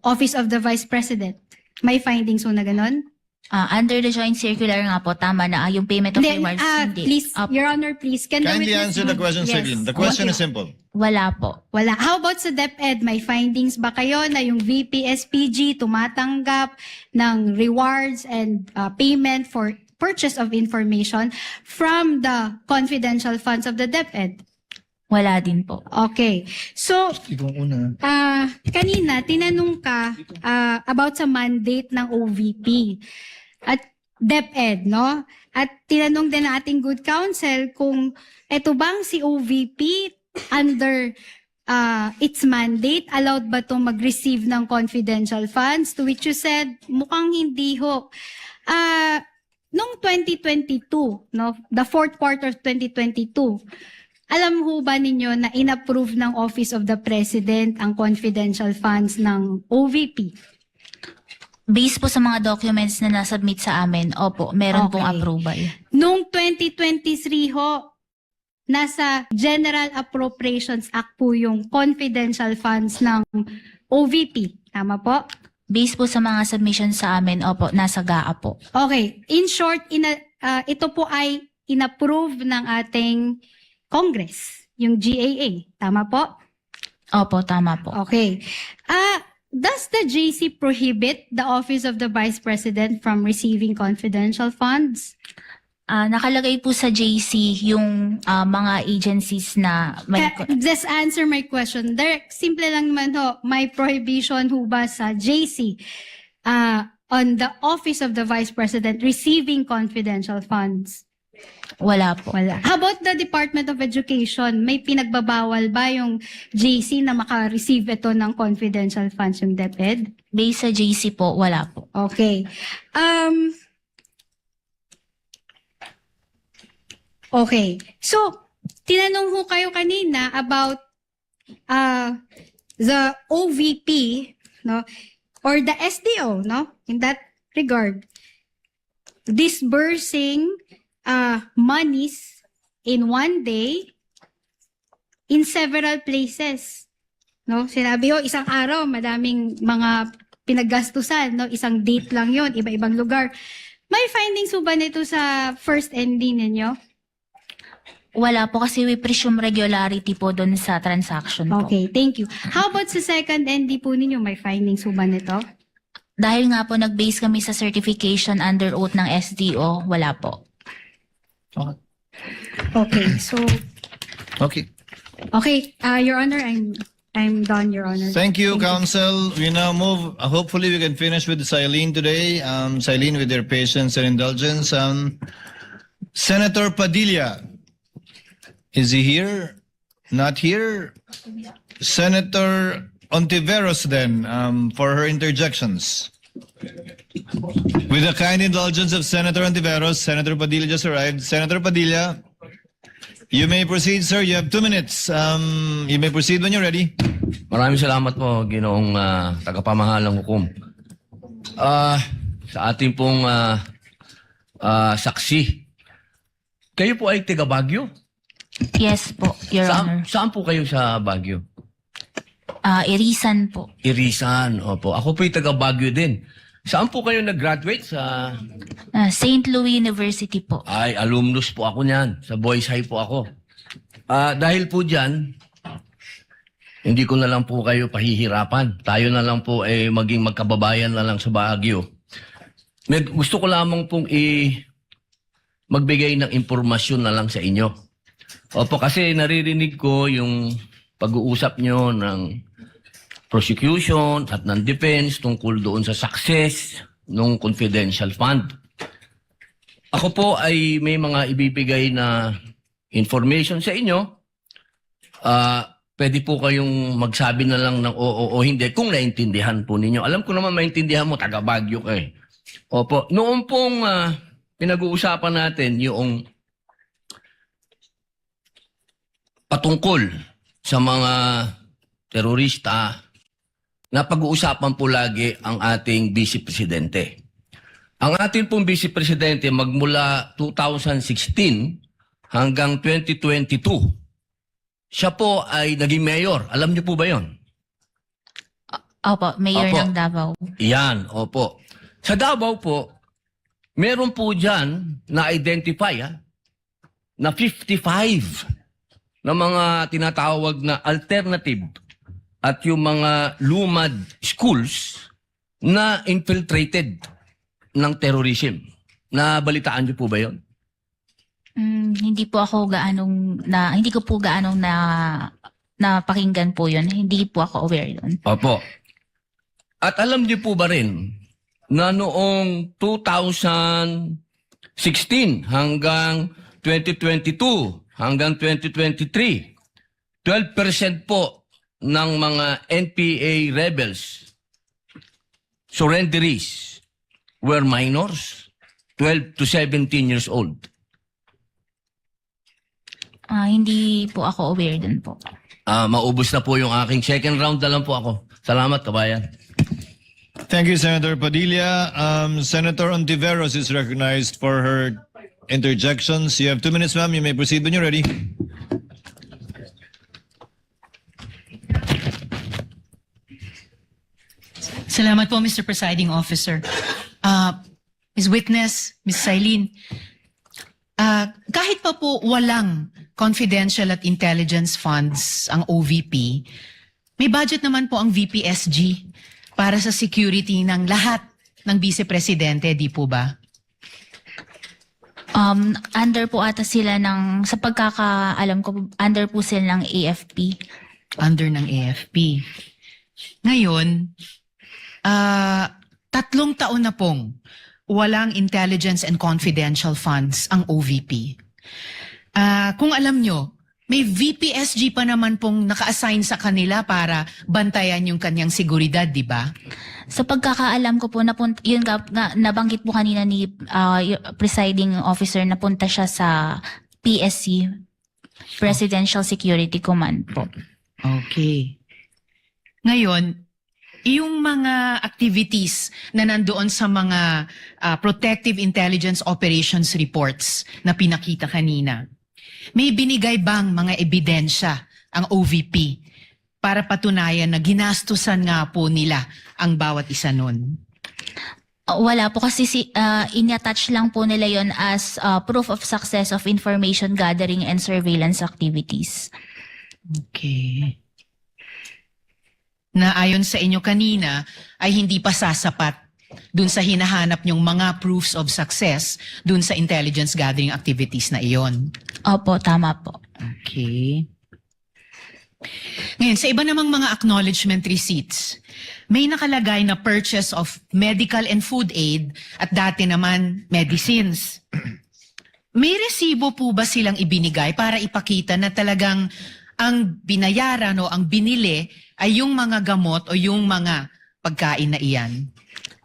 Office of the Vice President? May findings ho na ganon? Under the joint circular nga po, tama na yung payment of Then, rewards. Hindi. please, Your Honor, please, can the Kindly witness answer the do- question, Yes. Celine. The question Okay. is simple. Wala po. Wala. How about sa DepEd? May findings ba kayo na yung VPSPG tumatanggap ng rewards and payment for purchase of information from the confidential funds of the DepEd? Wala din po. Okay. So, Ikaw una. kanina, tinanong ka about sa mandate ng OVP at DepEd, no? At tinanong din ng ating good counsel kung eto bang si OVP under its mandate, allowed ba itong mag-receive ng confidential funds? To which you said, mukhang hindi ho. Noong 2022, no? The fourth quarter of 2022, alam ho ba ninyo na inapprove ng Office of the President ang confidential funds ng OVP? Based po sa mga documents na nasubmit sa amin, opo, meron pong Okay. approval. Noong 2023 ho, nasa General Appropriations Act po yung confidential funds ng OVP. Tama po? Based po sa mga submissions sa amin, opo, nasa GAA po. Okay. In short, ito po ay inapprove ng ating Congress, yung GAA. Tama po? Opo, tama po. Okay. Does the JC prohibit the Office of the Vice President from receiving confidential funds? Nakalagay po sa JC yung mga agencies na may... Just answer my question. Direct, simple lang naman ho, may prohibition ho ba sa JC on the Office of the Vice President receiving confidential funds? Wala po. Wala. How about the Department of Education? May pinagbabawal ba yung JC na maka-receive ito ng confidential funds yung DepEd? Based sa JC po, wala po. Okay. Okay. So, tinanong ho kayo kanina about the OVP, no? Or the SDO, no? In that regard, disbursing monies in one day in several places. no? Sinabi ho, isang araw, madaming mga pinaggastusan, no? Isang date lang yon, iba-ibang lugar. May findings ho ba nito sa first ND ninyo? Wala po kasi we presume regularity po doon sa transaction po. Okay, thank you. How about sa second ND po ninyo? May findings ho ba nito? Dahil nga po nag-base kami sa certification under oath ng SDO, wala po. Okay, so, Okay. okay, Your Honor, I'm done, Your Honor. Thank you, Council. We now move. Hopefully, we can finish with Silene today. Silene, with your patience and indulgence. Senator Padilla, is he here? Not here. Senator Ontiveros, then, for her interjections. With the kind indulgence of Senator Ontiveros, Senator Padilla just arrived. Senator Padilla, you may proceed, sir. You have 2 minutes. You may proceed when you're ready. Maraming salamat po, Ginoong tagapamahalang hukom. Sa ating pong saksi, kayo po ay taga Baguio? Yes po, Your Honor. Saan po kayo sa Baguio? Irisan po. Irisan, opo. Ako po ay taga Baguio din. Saan po kayo nag-graduate? Sa... St. Louis University po. Ay, alumnus po ako niyan. Sa Boys High po ako. Dahil po dyan, hindi ko na lang po kayo pahihirapan. Tayo na lang po ay maging magkababayan na lang sa Baguio. Gusto ko lamang pong magbigay ng impormasyon na lang sa inyo. Opo, kasi naririnig ko yung pag-uusap nyo ng prosecution at ng defense tungkol doon sa success ng confidential fund. Ako po ay may mga ibibigay na information sa inyo. Pwede po kayong magsabi na lang ng oo o hindi kung naintindihan po ninyo. Alam ko naman maintindihan mo, taga Baguio ka eh. Opo, noong pong pinag-uusapan natin yung patungkol sa mga terorista, na pag-uusapan po lagi ang ating Vice Presidente. Ang ating pong Vice Presidente magmula 2016 hanggang 2022, siya po ay naging mayor. Alam niyo po ba yon? Opo, Mayor Opo. ng Davao. Yan, opo. Sa Davao po, meron po dyan na-identify na 55 na mga tinatawag na alternative at yung mga lumad schools na infiltrated ng terrorism. Nabalitaan niyo po ba yon? Hindi ko po gaanong napakinggan po yun. Hindi po ako aware yun. Opo. At alam niyo po ba rin na noong 2016 hanggang 2022 hanggang 2023, 12% po ng mga NPA rebels, surrenderies, were minors, 12 to 17 years old. Hindi po ako aware dun po. Maubos na po yung aking second round na lang po ako. Salamat, kabayan. Thank you, Senator Padilla. Senator Ontiveros is recognized for her interjections. You have 2 minutes, ma'am. You may proceed when you're ready. Salamat po, Mr. Presiding Officer. Ms. Witness, Ms. Silene, kahit pa po walang confidential at intelligence funds ang OVP, may budget naman po ang VPSG para sa security ng lahat ng Vice Presidente, di po ba? Under po ata sila sa pagkakaalam ko, under po sila ng AFP. Under ng AFP. Ngayon, 3 taon na pong walang intelligence and confidential funds ang OVP. Kung alam nyo, may VPSG pa naman pong naka-assign sa kanila para bantayan yung kanyang seguridad, di ba? Sa pagkakaalam ko po, yun nabanggit po kanina ni presiding officer, napunta siya sa PSC, Presidential Security Command po. Okay. Ngayon, yung mga activities na nandoon sa mga Protective Intelligence Operations reports na pinakita kanina, may binigay bang mga ebidensya ang OVP para patunayan na ginastusan nga po nila ang bawat isa nun? Wala po kasi in-attach lang po nila yon as proof of success of information gathering and surveillance activities. Okay. Na ayon sa inyo kanina ay hindi pa sasapat dun sa hinahanap nyong mga proofs of success dun sa intelligence gathering activities na iyon. Opo, tama po. Okay. Ngayon, sa iba namang mga acknowledgement receipts, may nakalagay na purchase of medical and food aid at dati naman medicines. May resibo po ba silang ibinigay para ipakita na talagang ang binayaran o ang binili ay yung mga gamot o yung mga pagkain na iyan?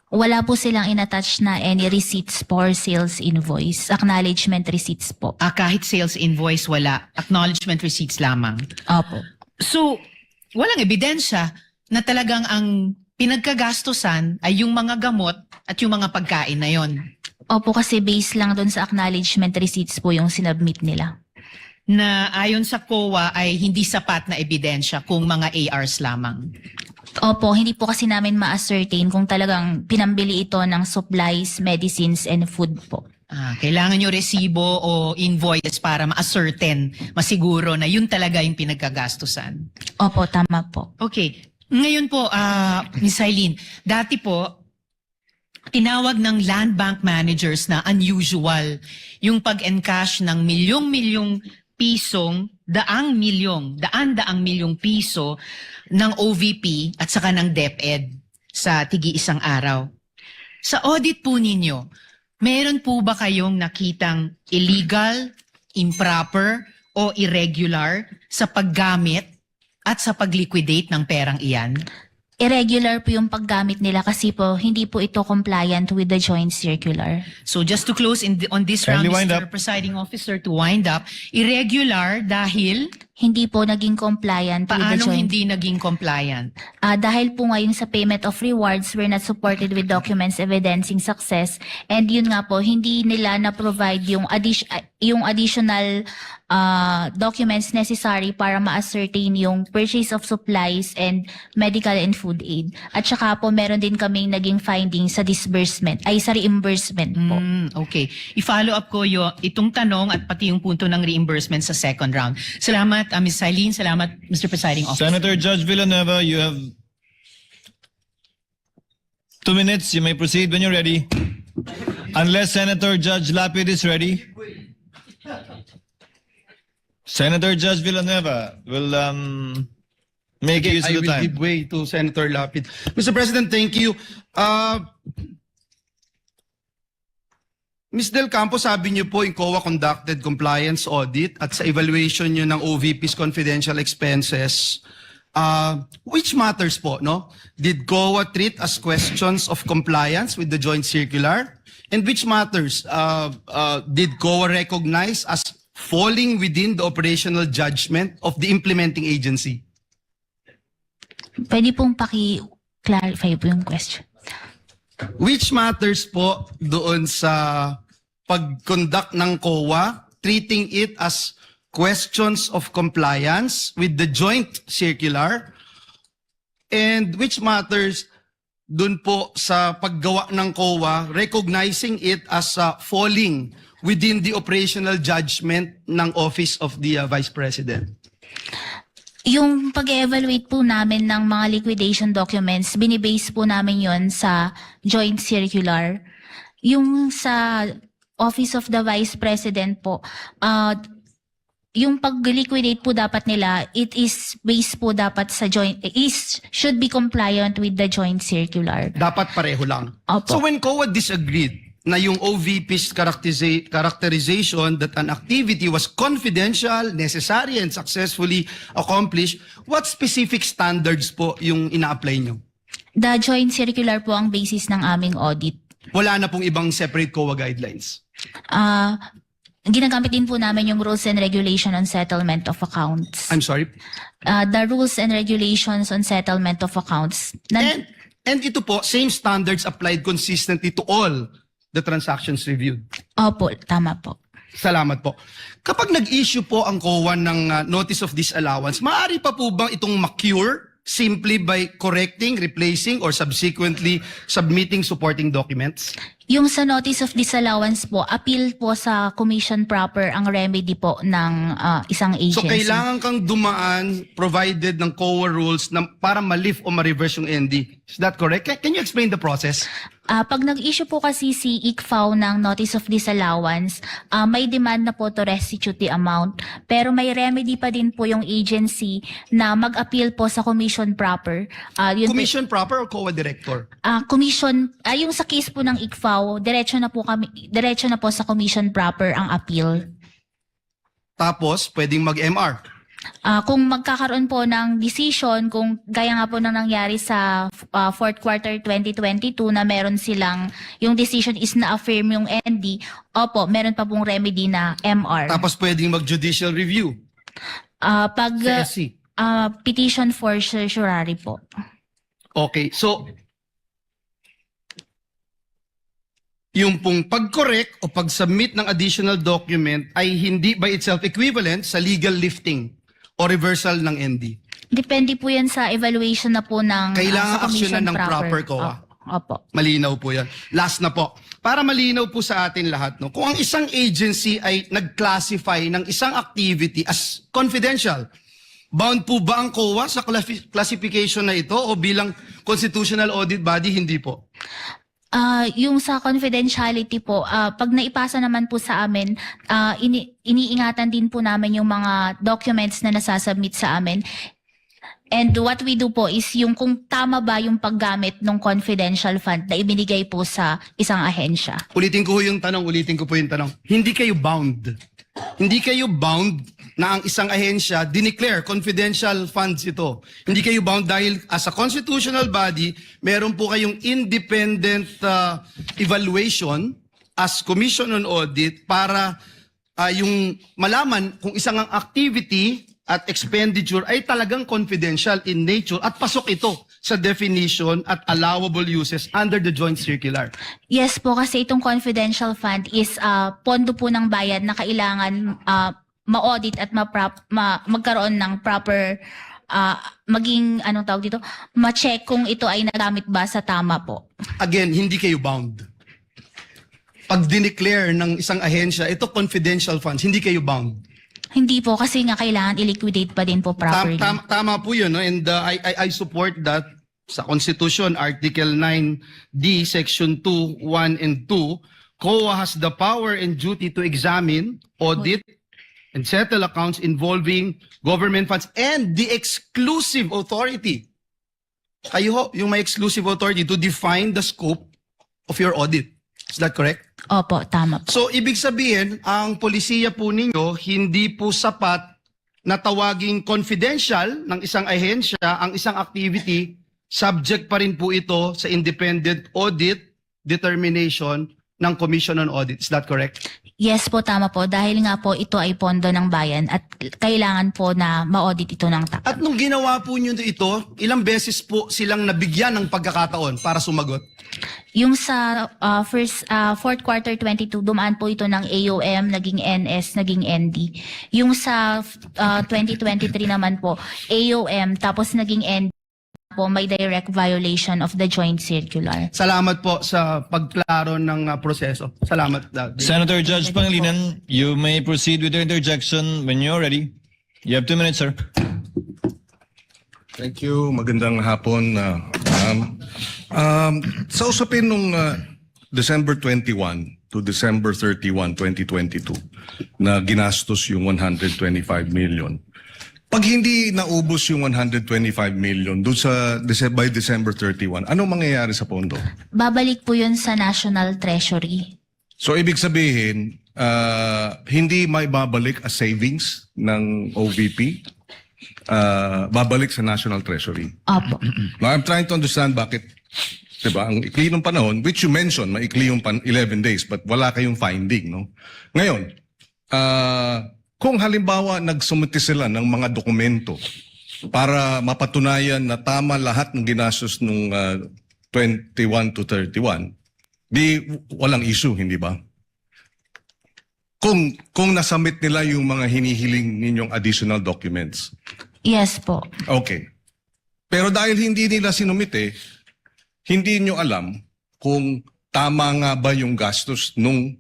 Wala po silang inattach na any receipts for sales invoice. Acknowledgement receipts po. Kahit sales invoice, wala. Acknowledgement receipts lamang. Opo. So, walang ebidensya na talagang ang pinagkagastusan ay yung mga gamot at yung mga pagkain na yon. Opo, kasi based lang doon sa acknowledgement receipts po yung sinubmit nila. Na ayon sa COA ay hindi sapat na ebidensya kung mga ARs lamang. Opo, hindi po kasi namin ma-ascertain kung talagang pinambili ito ng supplies, medicines, and food po. Kailangan nyo resibo o invoice para ma-ascertain, masiguro na yun talaga yung pinagkagastusan. Opo, tama po. Okay. Ngayon po, Ms. Eileen, dati po, tinawag ng land bank managers na unusual yung pag-encash ng milyong-milyong pisong, daan-daang milyong piso ng OVP at saka ng DepEd sa tigi-isang araw. Sa audit po ninyo, meron po ba kayong nakitang illegal, improper, o irregular sa paggamit at sa pag-liquidate ng perang iyan? Irregular po yung paggamit nila kasi po hindi po ito compliant with the joint circular. So just to close on this round, Kindly wind Mr. up. Presiding Officer, to wind up, irregular dahil Hindi po naging compliant with the paanong joint. hindi naging compliant? Dahil po ngayon sa payment of rewards, we're not supported with documents evidencing success. And yun nga po, hindi nila na-provide yung additional documents necessary para ma-ascertain yung purchase of supplies and medical and food aid. At saka po, meron din kaming naging findings sa disbursement, ay sa reimbursement po. Okay. I-follow up ko itong tanong at pati yung punto ng reimbursement sa second round. Salamat, Ms. Eileen. Salamat, Mr. Presiding Officer. Senator Judge Villanueva, you have 2 minutes. You may proceed when you're ready. Unless Senator Judge Lapid is ready. Senator Judge Villanueva will make use I of the will time. give way to Senator Lapid. Mr. President, thank you. Ms. Del Campo, sabi niyo po yung COA conducted compliance audit at sa evaluation niyo ng OVP's confidential expenses, which matters po, no? Did COA treat as questions of compliance with the joint circular? And which matters, did COA recognize as falling within the operational judgment of the implementing agency? Pwede pong paki-clarify po yung question. Which matters po doon sa pag-conduct ng COA, treating it as questions of compliance with the joint circular, and which matters doon po sa paggawa ng COA, recognizing it as falling within the operational judgment ng Office of the Vice President. Yung pag-evaluate po namin ng mga liquidation documents, binibase po namin yon sa joint circular. Yung sa Office of the Vice President po, yung pag-liquidate po dapat nila, it is based po dapat sa joint, should be compliant with the joint circular. Dapat pareho lang. Opo. So when COA disagreed na yung OVP's characterization that an activity was confidential, necessary, and successfully accomplished, what specific standards po yung ina-apply nyo? The joint circular po ang basis ng aming audit. Wala na pong ibang separate COA guidelines. Ginagamit din po namin yung rules and regulation on settlement of accounts. I'm sorry? The rules and regulations on settlement of accounts. And ito po, same standards applied consistently to all the transactions reviewed. Opo, tama po. Salamat po. Kapag nag-issue po ang COA ng notice of disallowance, maaari pa po bang itong ma-cure simply by correcting, replacing, or subsequently submitting supporting documents? Yung sa notice of disallowance po, appeal po sa commission proper ang remedy po ng isang agency. So kailangan kang dumaan provided ng COA rules na para ma-lift o ma-reverse yung ND. Is that correct? Can you explain the process? Pag nag-issue po kasi si ICFAO ng notice of disallowance, may demand na po to restitute the amount. Pero may remedy pa din po yung agency na mag-appeal po sa commission proper. Yun po- Commission proper or COA director? commission, yung sa case po ng ICFAO, diretso na po sa commission proper ang appeal. Tapos, pwedeng mag-MR. Kung magkakaroon po ng decision, kung gaya nga po nang nangyari sa fourth quarter 2022 na meron silang, yung decision is na-affirm yung ND, opo, meron pa pong remedy na MR. Tapos pwedeng mag-judicial review Pag sa SC. petition for certiorari po. Okay, so yung pong pag-correct o pag-submit ng additional document ay hindi by itself equivalent sa legal lifting o reversal ng ND. Depende po yan sa evaluation na po ng Kailangan sa commission aksyonan ng proper COA. Opo. Malinaw po yan. Last na po. Para malinaw po sa atin lahat, no? Kung ang isang agency ay nag-classify ng isang activity as confidential, bound po ba ang COA sa classification na ito o bilang constitutional audit body, hindi po? Yung sa confidentiality po, pag naipasa naman po sa amin, iniingatan din po namin yung mga documents na nasasubmit sa amin. And what we do po is yung kung tama ba yung paggamit ng confidential fund na ibinigay po sa isang ahensya. Ulitin ko po yung tanong. Hindi kayo bound. Hindi kayo bound na ang isang ahensya dineclare confidential funds ito. Hindi kayo bound dahil as a constitutional body, meron po kayong independent evaluation as Commission on Audit para yung malaman kung isang ang activity at expenditure ay talagang confidential in nature at pasok ito sa definition at allowable uses under the joint circular. Yes po, kasi itong confidential fund is pondo po ng bayan na kailangan ma-audit at magkaroon ng proper maging anong tawag dito, ma-check kung ito ay nagamit ba sa tama po. Again, hindi kayo bound. Pag dineclare ng isang ahensya, ito confidential funds, hindi kayo bound. Hindi po, kasi nga kailangan i-liquidate pa din po properly. Tama po yun, no? And I support that sa Constitution, Article 9D, Section 2, 1 and 2, COA has the power and duty to examine, audit, and settle accounts involving government funds and the exclusive authority. Kayo ho, yung may exclusive authority to define the scope of your audit. Is that correct? Opo, tama po. So, ibig sabihin, ang polisiya po ninyo, hindi po sapat na tawaging confidential ng isang ahensya, ang isang activity, subject pa rin po ito sa independent audit determination ng Commission on Audit. Is that correct? Yes po, tama po. Dahil nga po ito ay pondo ng bayan at kailangan po na ma-audit ito ng tama. At nung ginawa po nyo ito, ilang beses po silang nabigyan ng pagkakataon para sumagot? Yung sa fourth quarter 22, dumaan po ito ng AOM, naging NS, naging ND. Yung sa 2023 naman po, AOM, tapos naging ND po, may direct violation of the joint circular. Salamat po sa pagklaro ng proseso. Salamat. Senator Judge Pangilinan, you may proceed with your interjection when you're ready. You have 2 minutes, sir. Thank you. Magandang hapon. Sa usapin nung December 21 to December 31, 2022 na ginastos yung 125 million. Pag hindi naubos yung 125 million doon sa by December 31, anong mangyayari sa pondo? Babalik po yun sa National Treasury. So ibig sabihin, hindi may babalik as savings ng OVP, babalik sa National Treasury. Opo. Now, I'm trying to understand bakit, diba, ang ikli ng panahon, which you mentioned, maikli yung 11 days, but wala kayong finding, no? Ngayon, kung halimbawa nagsumiti sila ng mga dokumento para mapatunayan na tama lahat ng ginastos nung 21 to 31, di walang issue, hindi ba? kung nasubmit nila yung mga hinihiling ninyong additional documents. Yes po. Okay. Pero dahil hindi nila sinumite, hindi nyo alam kung tama nga ba yung gastos nung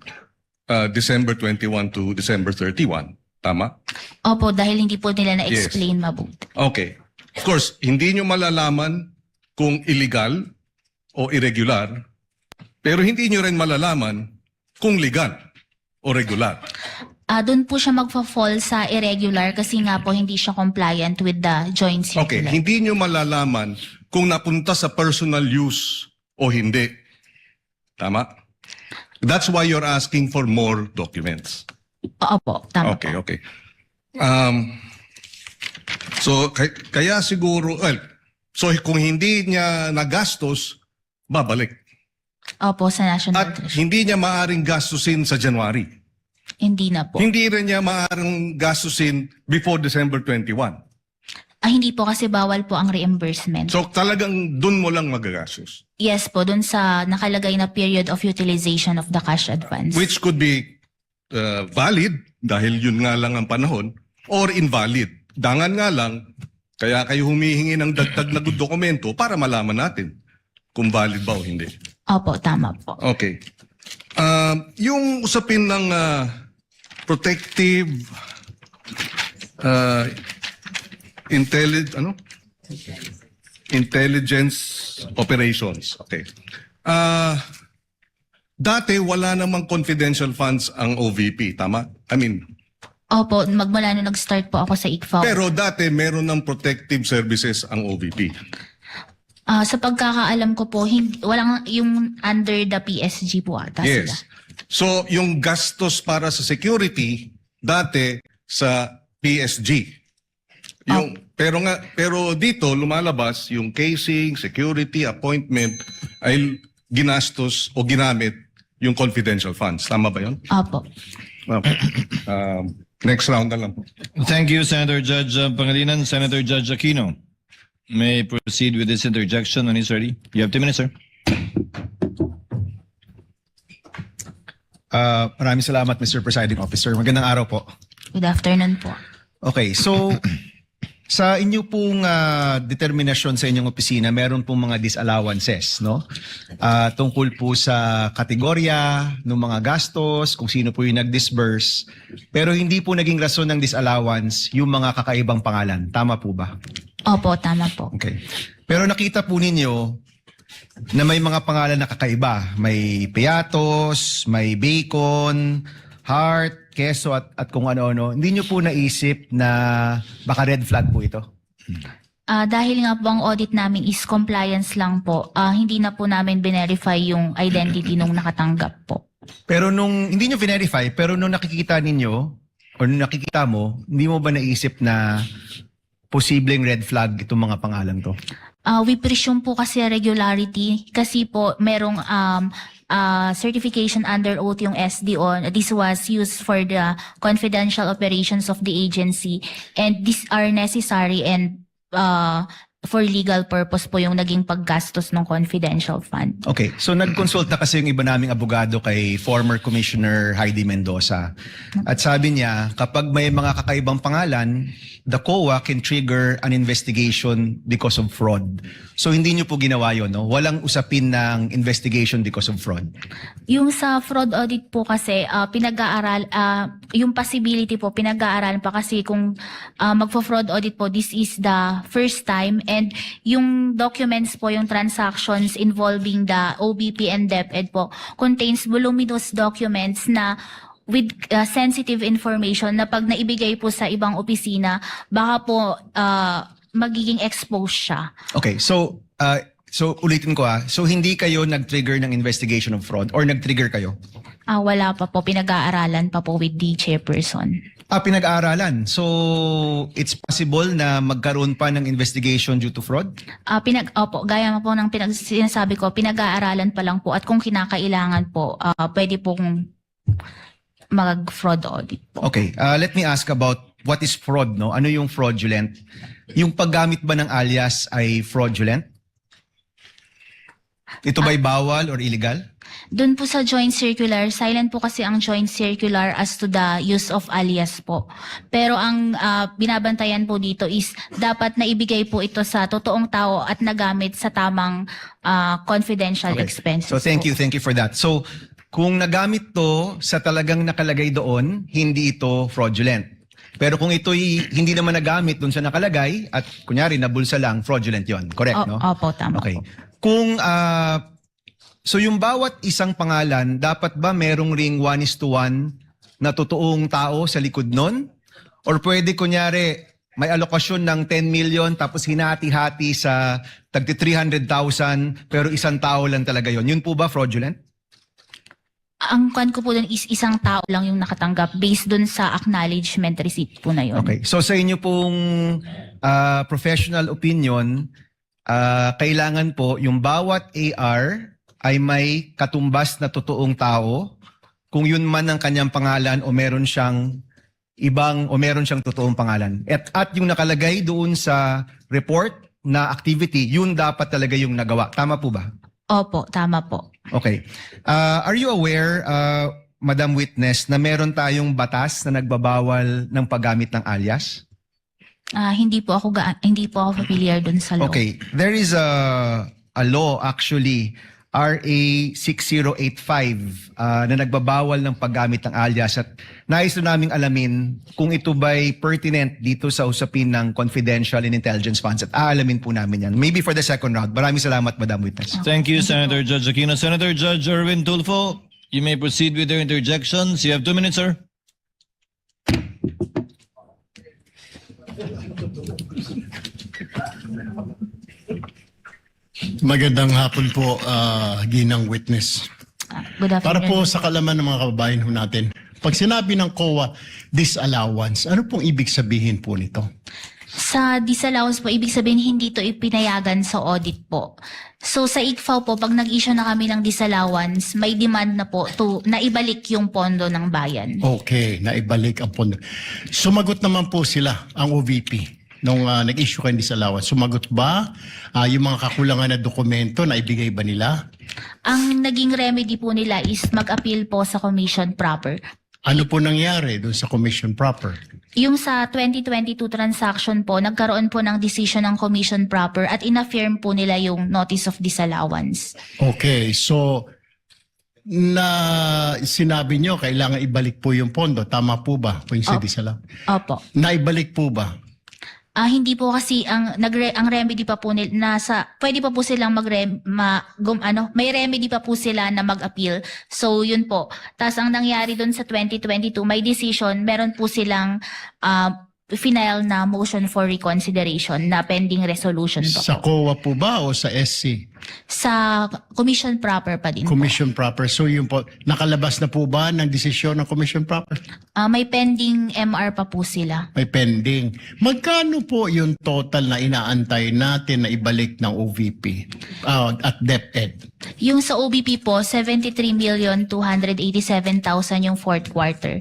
December 21 to December 31. Tama? Opo, dahil hindi po nila na-explain mabuti. Okay. Of course, hindi nyo malalaman kung illegal o irregular, pero hindi nyo rin malalaman kung legal o regular. Doon po siya magfa-fall sa irregular kasi nga po hindi siya compliant with the joint Okay, circular. hindi nyo malalaman kung napunta sa personal use o hindi. Tama? That's why you're asking for more documents. Opo, tama Okay, po. okay. So, kaya siguro, so kung hindi niya nagastos, babalik. Opo, sa National At Treasury. hindi niya maaring gastusin sa January. Hindi na po. Hindi rin niya maaring gastusin before December 21. Hindi po kasi bawal po ang reimbursement. So talagang dun mo lang magagastos. Yes po, dun sa nakalagay na period of utilization of the cash advance. Which could be valid dahil yun nga lang ang panahon or invalid. Dangan nga lang, kaya kayo humihingi ng dagdag na dokumento para malaman natin kung valid ba o hindi. Opo, tama po. Okay. Yung usapin ng protective intelligence operations. Okay. Dati wala namang confidential funds ang OVP, tama? I mean, Opo, magmula nung nag-start po ako sa ICFAO. pero dati meron ng protective services ang OVP. Sa pagkakaalam ko po, walang yung under the PSG po ata sila. Yes. So, yung gastos para sa security, dati sa PSG. Pero dito, lumalabas yung casing, security, appointment, ay ginastos o ginamit yung confidential funds. Tama ba yun? Opo. Okay. Next round na lang po. Thank you, Senator Judge Pangilinan. Senator Judge Aquino may proceed with this interjection when he's ready. You have 2 minutes, sir. Maraming salamat, Mr. Presiding Officer. Magandang araw po. Good afternoon po. Okay, so sa inyo pong determinasyon sa inyong opisina, meron pong mga disallowances, no? Tungkol po sa kategorya ng mga gastos, kung sino po yung nag-disburse. Pero hindi po naging rason ng disallowance yung mga kakaibang pangalan. Tama po ba? Opo, tama po. Okay. Pero nakita po ninyo na may mga pangalan na kakaiba. May Piatos, may Bacon, Heart, Queso at kung ano-ano. Hindi nyo po naisip na baka red flag po ito? Dahil nga po ang audit namin is compliance lang po, hindi na po namin verify yung identity nung nakatanggap po. Pero hindi nyo verify, pero nung nakikita ninyo or nung nakikita mo, hindi mo ba naisip na posibleng red flag itong mga pangalan to? We presume po kasi regularity kasi po merong certification under oath yung SDO. This was used for the confidential operations of the agency and these are necessary and for legal purpose po yung naging paggastos ng confidential fund. Okay, so nag-consult na kasi yung iba naming abogado kay former Commissioner Heidi Mendoza. At sabi niya, kapag may mga kakaibang pangalan, the COA can trigger an investigation because of fraud. So hindi niyo po ginawa yun, no? Walang usapin ng investigation because of fraud. Yung sa fraud audit po kasi pinag-aaral yung possibility po pinag-aaralan pa kasi kung magfo-fraud audit po, this is the first time and yung documents po, yung transactions involving the OBP and DepEd po contains voluminous documents na with sensitive information na pag naibigay po sa ibang opisina, baka po magiging exposed siya. Okay, so ulitin ko So hindi kayo nag-trigger ng investigation of fraud or nag-trigger kayo? Wala pa po, pinag-aaralan pa po with the chairperson. Pinag-aaralan. So it's possible na magkaroon pa ng investigation due to fraud? Opo, gaya mo po ng sinasabi ko, pinag-aaralan pa lang po at kung kinakailangan po, pwede pong mag-fraud audit po. Okay, let me ask about what is fraud, no? Ano yung fraudulent? Yung paggamit ba ng alias ay fraudulent? Ito ba'y bawal or illegal? Doon po sa joint circular, silent po kasi ang joint circular as to the use of alias po. Pero ang binabantayan po dito is dapat na ibigay po ito sa totoong tao at nagamit sa tamang confidential expenses. So thank po. you for that. So kung nagamit to sa talagang nakalagay doon, hindi ito fraudulent. Pero kung ito'y hindi naman nagamit doon sa nakalagay at kunyari nabulsa lang, fraudulent yon. Correct, no? Opo, tama Okay. po. Kung so yung bawat isang pangalan, dapat ba merong ring 1:1 na totoong tao sa likod nun? Or pwede kunyari may alokasyon ng 10 million tapos hinati-hati sa tagti 300,000 pero isang tao lang talaga yon. Yun po ba fraudulent? Ang kwan ko po dun is isang tao lang yung nakatanggap based dun sa acknowledgement receipt po na yun. Okay. So sa inyo pong professional opinion, kailangan po yung bawat AR ay may katumbas na totoong tao, kung yun man ang kanyang pangalan o meron siyang totoong pangalan. At yung nakalagay doon sa report na activity, yun dapat talaga yung nagawa. Tama po ba? Opo, tama po. Okay. Are you aware, Madam Witness, na meron tayong batas na nagbabawal ng paggamit ng alias? Hindi po ako familiar dun sa law. Okay. There is a law actually, RA 6085, na nagbabawal ng paggamit ng alias at nais na naming alamin kung ito ba'y pertinent dito sa usapin ng confidential and intelligence funds at aalamin po namin yan. Maybe for the second round. Maraming salamat, Madam Witness. Thank you, Senator Judge Aquino. Senator Judge Erwin Tulfo, you may proceed with your interjections. You have 2 minutes, sir. Magandang hapon po, ginang witness. Good afternoon. Para po sa kalaman ng mga kababayan ho natin, pag sinabi ng COA disallowance, ano pong ibig sabihin po nito? Sa disallowance po, ibig sabihin hindi ito ipinayagan sa audit po. So sa ICFAO po, pag nag-issue na kami ng disallowance, may demand na po na ibalik yung pondo ng bayan. Okay, naibalik ang pondo. Sumagot naman po sila, ang OVP, nung nag-issue kayo ng disallowance. Sumagot ba yung mga kakulangan na dokumento na ibigay ba nila? Ang naging remedy po nila is mag-appeal po sa commission proper. Ano po nangyari doon sa commission proper? Yung sa 2022 transaction po, nagkaroon po ng decision ng commission proper at inaffirm po nila yung notice of disallowance. Okay, so na sinabi nyo kailangan ibalik po yung pondo. Tama po ba? Kung yung disallowance. Opo. Naibalik po ba? Hindi po kasi ang remedy pa po nila pwede pa po silang may remedy pa po sila na mag-appeal. So yun po. Tapos ang nangyari doon sa 2022, may decision, meron po silang final na motion for reconsideration na pending resolution po. Sa COA po ba o sa SC? Sa commission proper pa din po. Commission proper. So yun po, nakalabas na po ba ng desisyon ng commission proper? May pending MR pa po sila. May pending. Magkano po yung total na inaantay natin na ibalik ng OVP at DepEd? Yung sa OBP po, 73,287,000 yung fourth quarter.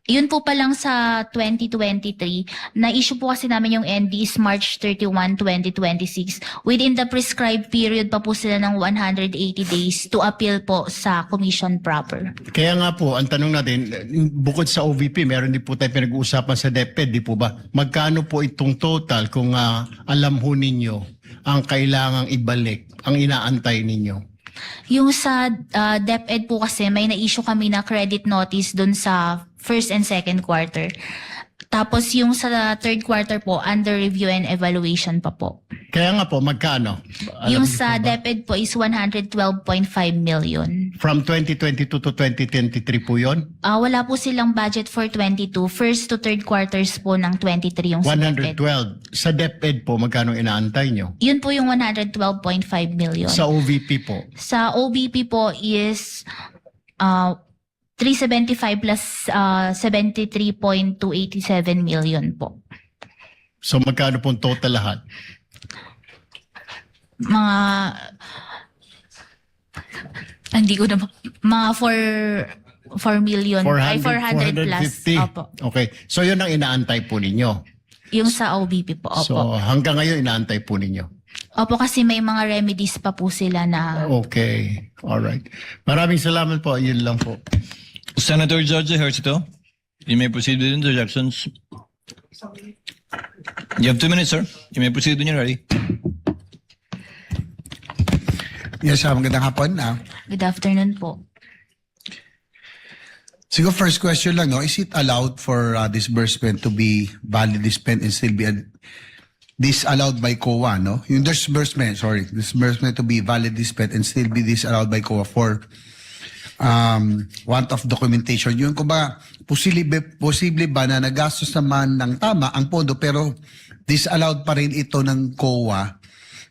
Yun po pa lang sa 2023, na-issue po kasi namin yung ND is March 31, 2026. Within the prescribed period pa po sila ng 180 days to appeal po sa commission proper. Kaya nga po, ang tanong natin, bukod sa OVP, meron din po tayo pinag-uusapan sa DepEd, di po ba? Magkano po itong total kung alam ho ninyo ang kailangang ibalik, ang inaantay ninyo? Yung sa DepEd po kasi may na-issue kami na credit notice dun sa first and second quarter. Tapos yung sa third quarter po, under review and evaluation pa po. Kaya nga po, magkano? Yung Alam niyo sa po ba? DepEd po is 112.5 million. From 2022 to 2023 po yun? Wala po silang budget for 22. First to third quarters po ng 23 yung sa DepEd. 112. Sa DepEd po, magkano inaantay nyo? Yun po yung 112.5 million. Sa OVP po? Sa OBP po is 375 plus 73.287 million po. So magkano pong total lahat? Hindi ko na, mga 4 million, 400 plus. 450. Opo. Okay. So yun ang inaantay po ninyo. Yung sa OBP po, opo. So hanggang ngayon inaantay po ninyo. Opo, kasi may mga remedies pa po sila na Okay. Alright. Maraming salamat po. Yun lang po. Senator George Ejercito, you may proceed with interjections. You have 2 minutes, sir. You may proceed when you're ready. Yes, magandang hapon. good afternoon po. Siguro first question lang, no? Is it allowed for disbursement to be validly spent and still be disallowed by COA, no? Yung disbursement to be validly spent and still be disallowed by COA for want of documentation. Yun, kumbaga, posible ba na nagastos naman ng tama ang pondo pero disallowed pa rin ito ng COA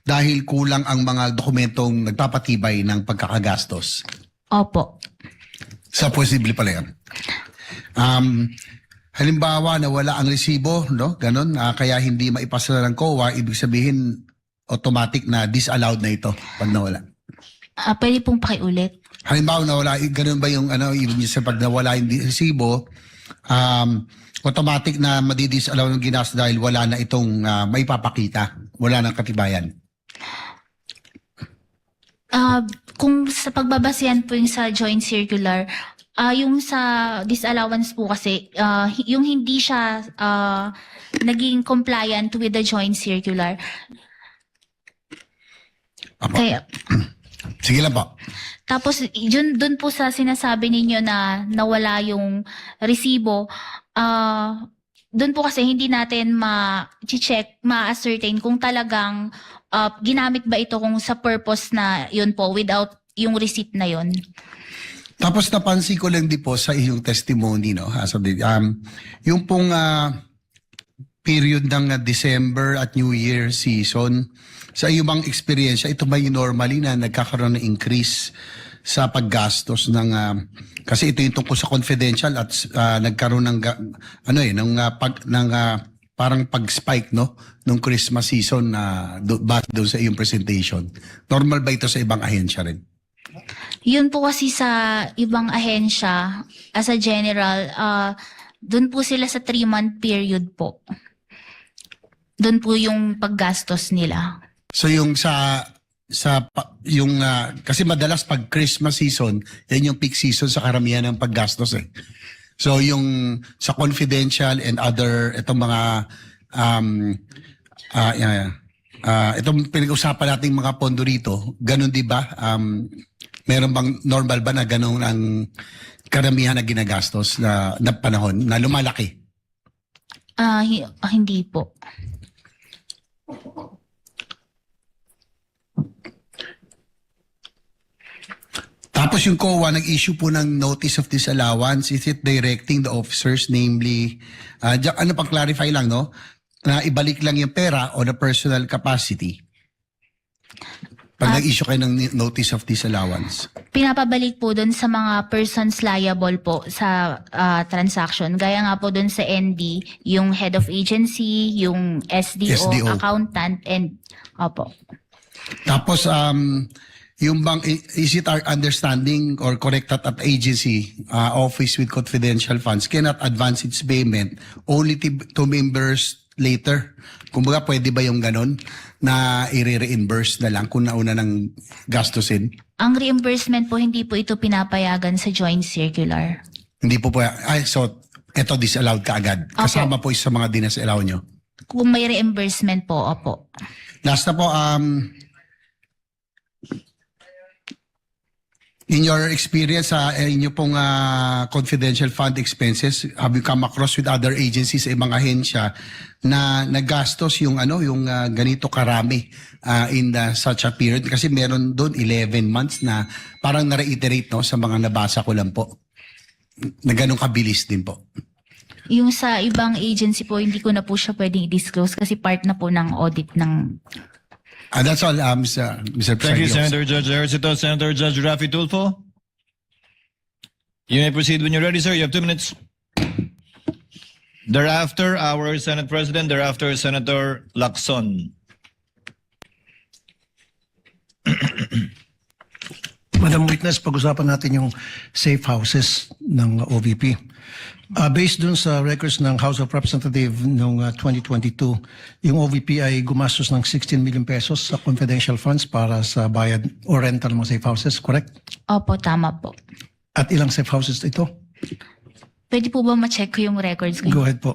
dahil kulang ang mga dokumentong nagpapatibay ng pagkakagastos? Opo. Sa posible pala yan. Halimbawa, nawala ang resibo, no? Ganon, kaya hindi maipasa ng COA, ibig sabihin, automatic na disallowed na ito pag nawala. Pwede pong pakiulit. Halimbawa, nawala, ganun ba yung, ibig sabihin, pag nawala yung resibo, automatic na madidisallow ng ginastos dahil wala na itong maipapakita, wala nang katibayan. Kung sa pagbabasihan po yung sa joint circular, yung sa disallowance po kasi, yung hindi siya naging compliant with the joint circular. Apo. Kaya, Sige lang po. tapos dun po sa sinasabi ninyo na nawala yung resibo, dun po kasi hindi natin ma-check, ma-ascertain kung talagang ginamit ba ito kung sa purpose na yun po without yung receipt na yun. Tapos napansin ko lang din po sa iyong testimony, no? Yung pong period ng December at New Year season, sa iyong mga experience, ito ba yung normally na nagkakaroon ng increase sa paggastos ng kasi ito yung tungkol sa confidential at nagkaroon ng parang pag-spike, no, nung Christmas season doon sa iyong presentation. Normal ba ito sa ibang ahensya rin? Yun po kasi sa ibang ahensya, as a general, dun po sila sa 3-month period po. Dun po yung paggastos nila. So yung kasi madalas pag Christmas season, yan yung peak season sa karamihan ng paggastos eh. So yung sa confidential and other itong mga itong pinag-usapan nating mga pondo rito, ganun di ba? Meron bang normal ba na ganun ang karamihan na ginagastos na panahon na lumalaki? Hindi po. Tapos yung COA nag-issue po ng notice of disallowance. Is it directing the officers, namely, ano pang clarify lang, no? Na ibalik lang yung pera o the personal capacity? Pag nag-issue kayo ng notice of disallowance. Pinapabalik po dun sa mga persons liable po sa transaction. Gaya nga po dun sa ND, yung head of agency, yung SDO. Accountant, and opo. Tapos, yung bang, is it our understanding or correct that agency, office with confidential funds cannot advance its payment only to members later? Kumbaga, pwede ba yung ganon na i-reimburse na lang kung nauna ng gastusin? Ang reimbursement po, hindi po ito pinapayagan sa joint circular. Hindi po po. So, eto disallowed ka agad. Kasama po sa mga dinasallow nyo. Kung may reimbursement po, opo. Last na po, in your experience sa inyo pong confidential fund expenses, have you come across with other agencies sa ibang ahensya na nagastos yung ganito karami in such a period? Kasi meron doon 11 months na parang na-reiterate, no, sa mga nabasa ko lang po. Na ganun kabilis din po. Yung sa ibang agency po, hindi ko na po siya pwedeng i-disclose kasi part na po ng audit ng... That's all, Mr. Thank you, President. Senator Judge Ejercito. Senator Judge Raffy Tulfo. You may proceed when you're ready, sir. You have 2 minutes. Thereafter, our Senate President. Thereafter, Senator Lacson. Madam Witness, pag-usapan natin yung safe houses ng OVP. Based dun sa records ng House of Representatives noong 2022, yung OVP ay gumastos ng 16 million pesos sa confidential funds para sa bayad o rental ng mga safe houses, correct? Opo, tama po. At ilang safe houses ito? Pwede po ba ma-check ko yung records ko? Go ahead po.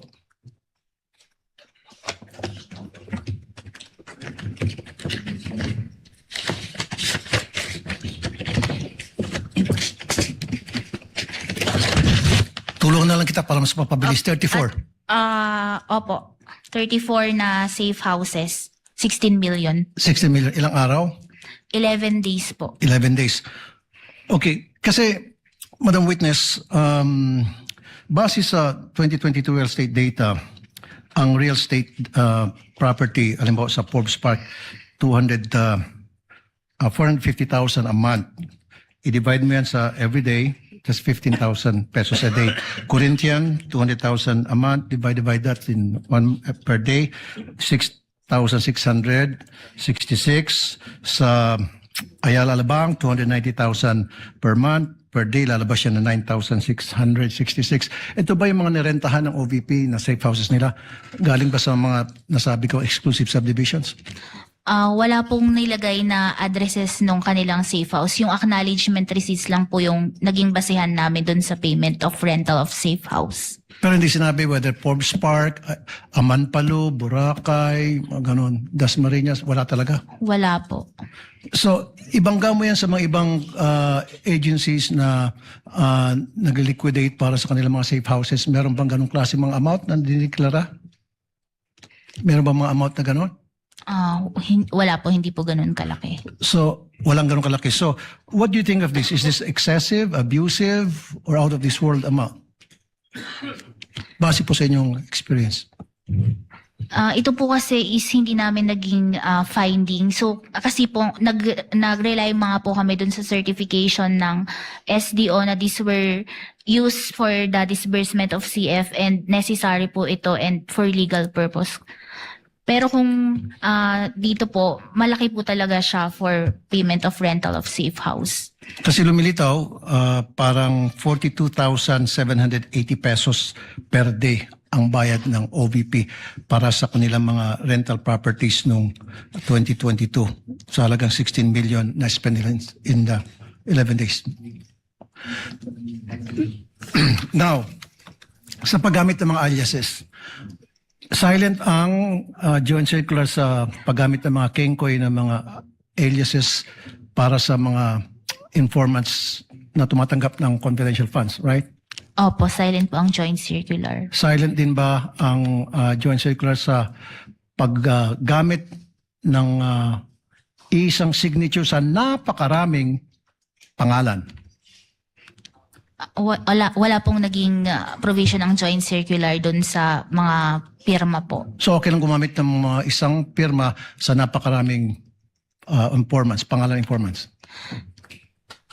Tulungan na lang kita para mas mapabilis. 34. Opo. 34 na safe houses. 16 million. 16 million. Ilang araw? 11 days po. 11 days. Okay. Kasi, Madam Witness, base sa 2022 real estate data, ang real estate property, alam mo, sa Forbes Park, 450,000 a month. I-divide mo yan sa everyday, that's 15,000 pesos a day. Corinthian, 200,000 a month. Divide that in one per day, 6,666. Sa Ayala Alabang, 290,000 per month. Per day, lalabas siya na 9,666. Ito ba yung mga nirentahan ng OVP na safe houses nila? Galing ba sa mga nasabi ko exclusive subdivisions? Wala pong nilagay na addresses nung kanilang safe house. Yung acknowledgement receipts lang po yung naging basehan namin dun sa payment of rental of safe house. Pero hindi sinabi whether Forbes Park, Amanpalo, Boracay, mga ganon, Dasmariñas, wala talaga. Wala po. So, ibangga mo yan sa mga ibang agencies na nag-liquidate para sa kanilang mga safe houses. Meron bang ganong klase mga amount na diniklara? Meron bang mga amount na ganon? Wala po, hindi po ganun kalaki. So, walang ganong kalaki. So, what do you think of this? Is this excessive, abusive, or out of this world amount? Base po sa inyong experience. Ito po kasi is hindi namin naging finding. So, kasi po, nag-rely mga po kami dun sa certification ng SDO na these were used for the disbursement of CF and necessary po ito and for legal purpose. Pero kung dito po, malaki po talaga siya for payment of rental of safe house. Kasi lumilitaw, parang 42,780 pesos per day ang bayad ng OVP para sa kanilang mga rental properties noong 2022. So halagang 16 million na spend nila in the 11 days. Now, sa paggamit ng mga aliases, silent ang joint circular sa paggamit ng mga kengkoy ng mga aliases para sa mga informants na tumatanggap ng confidential funds, right? Opo, silent po ang joint circular. Silent din ba ang joint circular sa paggamit ng isang signature sa napakaraming pangalan? Wala pong naging provision ng joint circular dun sa mga pirma po. So okay lang gumamit ng mga isang pirma sa napakaraming informants, pangalan informants?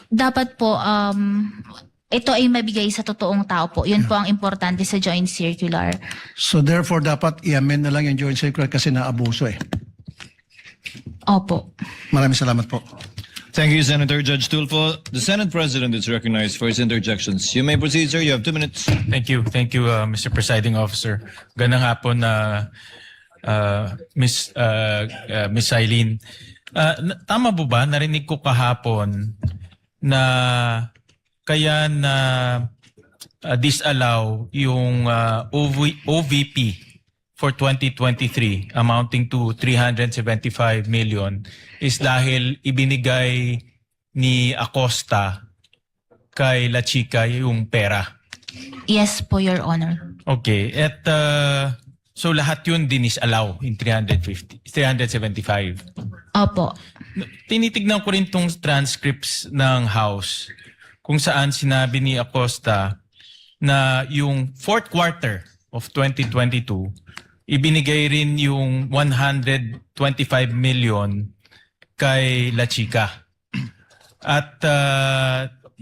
Dapat po, ito ay mabigay sa totoong tao po. Yun po ang importante sa joint circular. So therefore, dapat i-amend na lang yung joint circular kasi naabuso eh. Opo. Maraming salamat po. Thank you, Senator Judge Tulfo. The Senate President is recognized for his interjections. You may proceed, sir. You have 2 minutes. Thank you, Mr. Presiding Officer. Gandang hapon na Miss Eileen. Tama po ba? Narinig ko kahapon na kaya na disallow yung OVP for 2023 amounting to 375 million is dahil ibinigay ni Acosta kay La Chica yung pera. Yes po, Your Honor. Okay. At so lahat yun dinisallow in 375. Opo. Tinitignan ko rin tong transcripts ng House kung saan sinabi ni Acosta na yung fourth quarter of 2022, ibinigay rin yung 125 million kay La Chica. At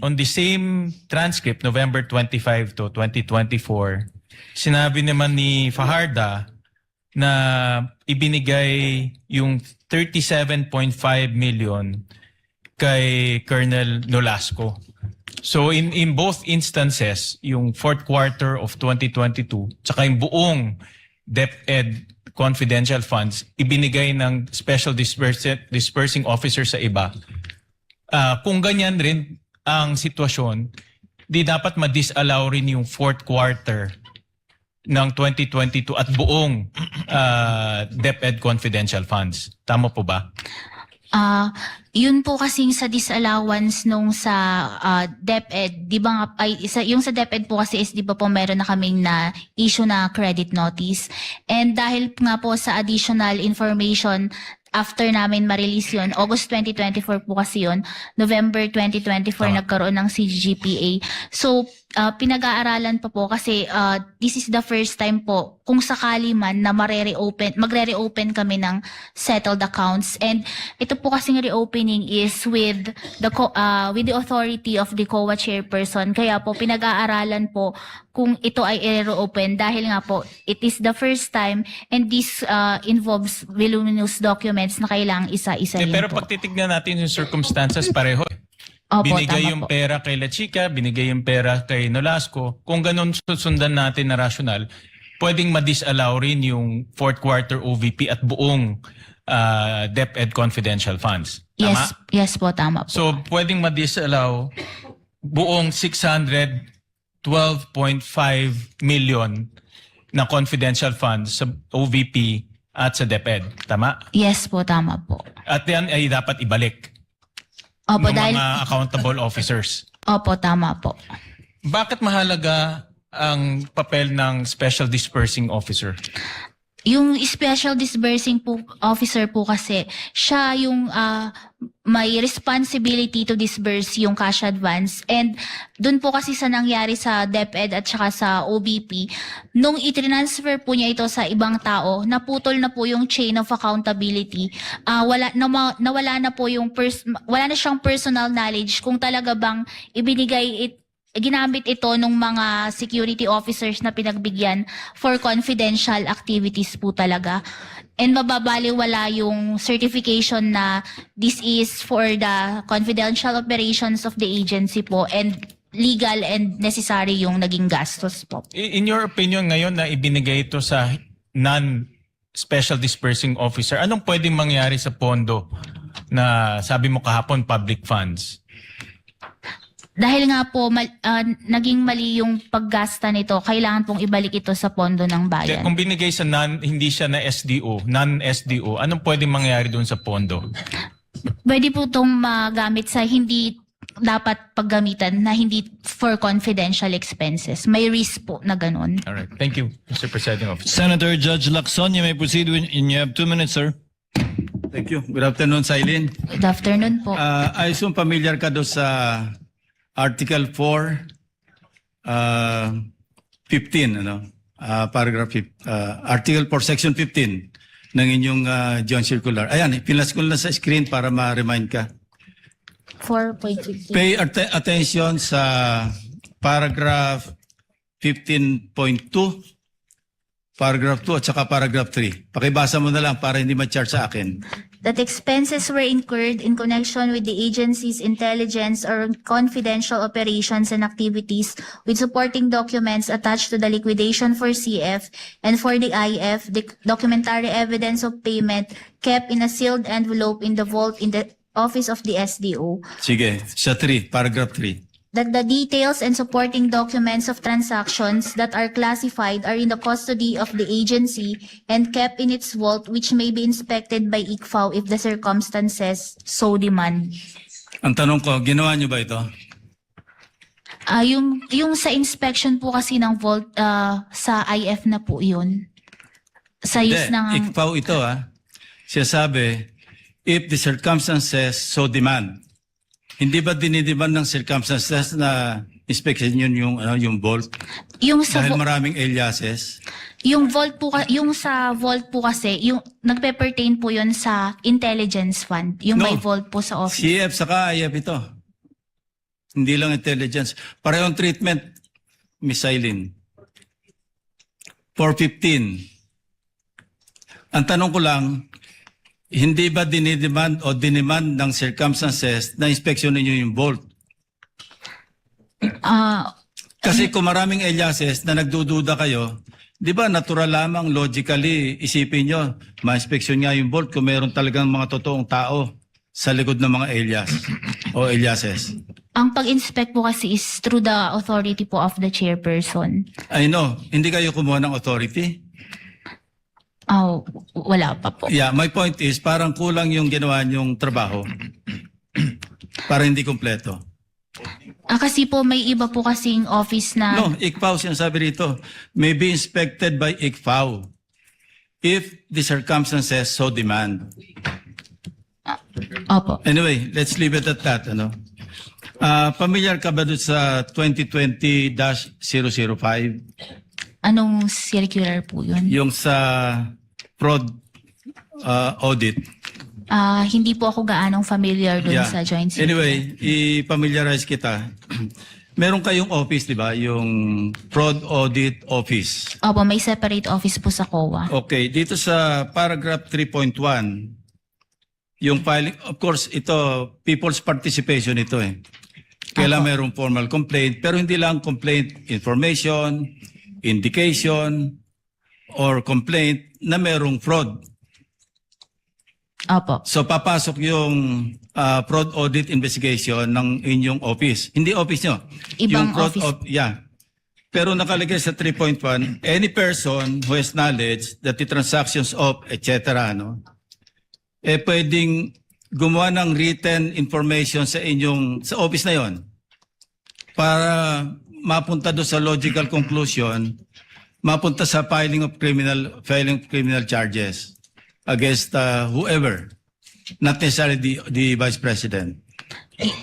on the same transcript, November 25 to 2024, sinabi naman ni Fajarda na ibinigay yung 37.5 million kay Colonel Nolasco. So in both instances, yung fourth quarter of 2022, tsaka yung buong DepEd confidential funds, ibinigay ng special dispersing officer sa iba. Kung ganyan rin ang sitwasyon, di dapat ma-disallow rin yung fourth quarter ng 2022 at buong DepEd confidential funds. Tama po ba? Yun po kasing sa disallowance nung sa DepEd, di ba nga, yung sa DepEd po kasi is di ba po meron na kaming na issue na credit notice. And dahil nga po sa additional information after namin ma-release yun, August 2024 po kasi yun, November 2024 nagkaroon ng CGPA. So, pinag-aaralan pa po kasi this is the first time po kung sakali man na magre-reopen kami ng settled accounts. And ito po kasing reopening is with the authority of the COA chairperson. Kaya po pinag-aaralan po kung ito ay i-reopen dahil nga po it is the first time and this involves voluminous documents na kailangang isa-isahin Pero po. pag titignan natin yung circumstances pareho. Opo, Binigay tama yung po. pera kay La Chica, binigay yung pera kay Nolasco. Kung ganun susundan natin na rational, pwedeng ma-disallow rin yung fourth quarter OVP at buong DepEd confidential funds. Tama? Yes po, tama po. So pwedeng ma-disallow buong 612.5 million na confidential funds sa OVP at sa DepEd. Tama? Yes po, tama po. At yan ay dapat ibalik Opo, ng dahil, mga accountable officers. opo, tama po. Bakit mahalaga ang papel ng Special Dispersing Officer? Yung special disbursing po, officer po kasi, siya yung may responsibility to disburse yung cash advance. And dun po kasi sa nangyari sa DepEd at saka sa OBP, nung i-transfer po niya ito sa ibang tao, naputol na po yung chain of accountability. Nawala na po yung wala na siyang personal knowledge kung talaga bang ginamit ito ng mga security officers na pinagbigyan for confidential activities po talaga. And mababaliwala yung certification na this is for the confidential operations of the agency po and legal and necessary yung naging gastos po. In your opinion ngayon na ibinigay ito sa non-Special Dispersing Officer, anong pwedeng mangyari sa pondo na sabi mo kahapon public funds? Dahil nga po naging mali yung paggasta nito, kailangan pong ibalik ito sa pondo ng Kaya bayan. kung binigay sa hindi siya na SDO, non-SDO, anong pwedeng mangyari doon sa pondo? Pwede po itong magamit sa hindi dapat paggamitan na hindi for confidential expenses. May risk po na ganun. All right. Thank you, Mr. Presiding Officer. Senator Judge Lacson, you may proceed when you have 2 minutes, sir. Thank you. Good afternoon, Silene. Good afternoon po. I assume familiar ka doon sa Article 4, 15, paragraph Article 4, Section 15 ng inyong joint circular. Ayan, pinas ko lang sa screen para ma-remind ka. 4.15. Pay attention sa paragraph 15.2, paragraph 2 at saka paragraph 3. Pakibasa mo na lang para hindi ma-charge sa akin. That expenses were incurred in connection with the agency's intelligence or confidential operations and activities with supporting documents attached to the liquidation for CF and for the IF, the documentary evidence of payment kept in a sealed envelope in the vault in the office of the SDO. Sige, sa 3, paragraph 3. That the details and supporting documents of transactions that are classified are in the custody of the agency and kept in its vault, which may be inspected by ICFAO if the circumstances so demand. Ang tanong ko, ginawa niyo ba ito? Yung sa inspection po kasi ng vault, sa IF na po yun. Sa use ng... ICFAO ito Siya sabi, if the circumstances so demand. Hindi ba dinidemand ng circumstances na inspection yun yung vault? Yung sa Dahil maraming aliases. yung vault po yung sa vault po kasi yung nagpe-pertain po yun sa intelligence fund. Yung No. may vault po sa office. CF saka IF ito. Hindi lang intelligence. Parehong treatment, Miss Eileen. 415. Ang tanong ko lang, hindi ba dinidemand o dinemand ng circumstances na inspeksyon ninyo yung vault? Ah, Kasi kung maraming aliases na nagdududa kayo, di ba natural lamang logically isipin nyo, ma-inspeksyon nga yung vault kung meron talagang mga totoong tao sa likod ng mga alias o aliases. ang pag-inspect po kasi is through the authority po of the chairperson. I know, hindi kayo kumuha ng authority. Oh, wala pa po. Yeah, my point is parang kulang yung ginawa niyong trabaho. Para hindi kompleto. Kasi po may iba po kasing office na... No, ICFAO sinasabi rito, may be inspected by ICFAO if the circumstances so demand. Opo. Anyway, let's leave it at that. Ano? Familiar ka ba doon sa 2020-005? Anong circular po yun? Yung sa fraud audit. Hindi po ako gaanong familiar dun sa joint circular. Anyway, i-familiarize kita. Meron kayong office, di ba? Yung fraud audit office. Opo, may separate office po sa COA. Okay, dito sa paragraph 3.1, yung filing, of course, ito, people's participation ito eh. Kailangan merong formal complaint, pero hindi lang complaint, information, indication, or complaint na merong fraud. Opo. So papasok yung fraud audit investigation ng inyong office. Hindi office nyo. Ibang yung fraud office. yeah. Pero nakalagay sa 3.1, any person who has knowledge that the transactions of, etc., no, pwedeng gumawa ng written information sa inyong, sa office na yon para mapunta doon sa logical conclusion, mapunta sa filing of criminal charges against whoever, not necessarily the Vice President.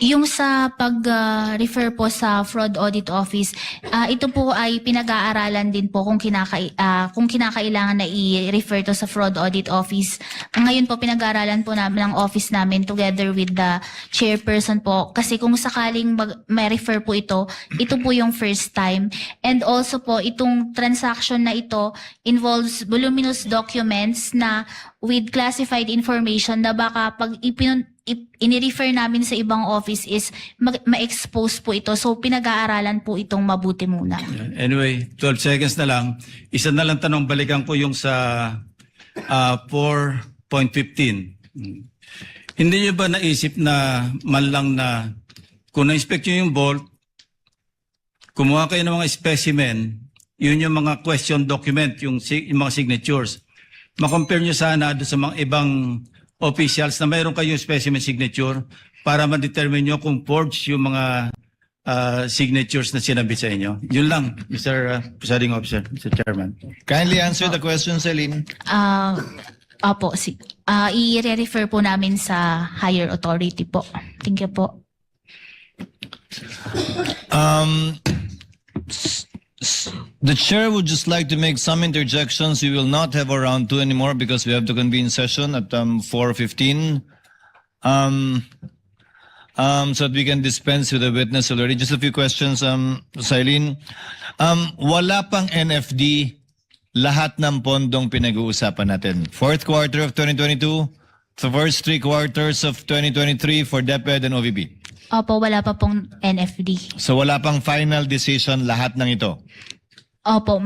Yung sa pag-refer po sa Fraud Audit Office, ito po ay pinag-aaralan din po kung kinakailangan na i-refer to sa Fraud Audit Office. Ngayon po pinag-aaralan po namin ng office namin together with the chairperson po. Kasi kung sakaling ma-refer po ito po yung first time. And also po, itong transaction na ito involves voluminous documents na with classified information na baka pag ini-refer namin sa ibang office is ma-expose po ito. So pinag-aaralan po itong mabuti muna. Anyway, 12 seconds na lang. Isa na lang tanong, balikan ko yung sa 4.15. Hindi nyo ba naisip na man lang na kung na-inspect nyo yung vault, kumuha kayo ng mga specimen, yun yung mga question document, yung mga signatures. Ma-compare nyo sana doon sa mga ibang officials na mayroon kayong specimen signature para ma-determine nyo kung forged yung mga signatures na sinabi sa inyo. Yun lang, Mr. Presiding Officer, Mr. Chairman. Kindly answer the question, Celine. Opo, i-refer po namin sa higher authority po. Thank you po. The chair would just like to make some interjections. We will not have a round 2 anymore because we have to convene session at 4:15. So that we can dispense with the witness already. Just a few questions, Silene. Wala pang NFD lahat ng pondong pinag-uusapan natin. Fourth quarter of 2022, the first 3 quarters of 2023 for DepEd and OVP. Opo, wala pa pong NFD. So wala pang final decision lahat ng ito. Opo,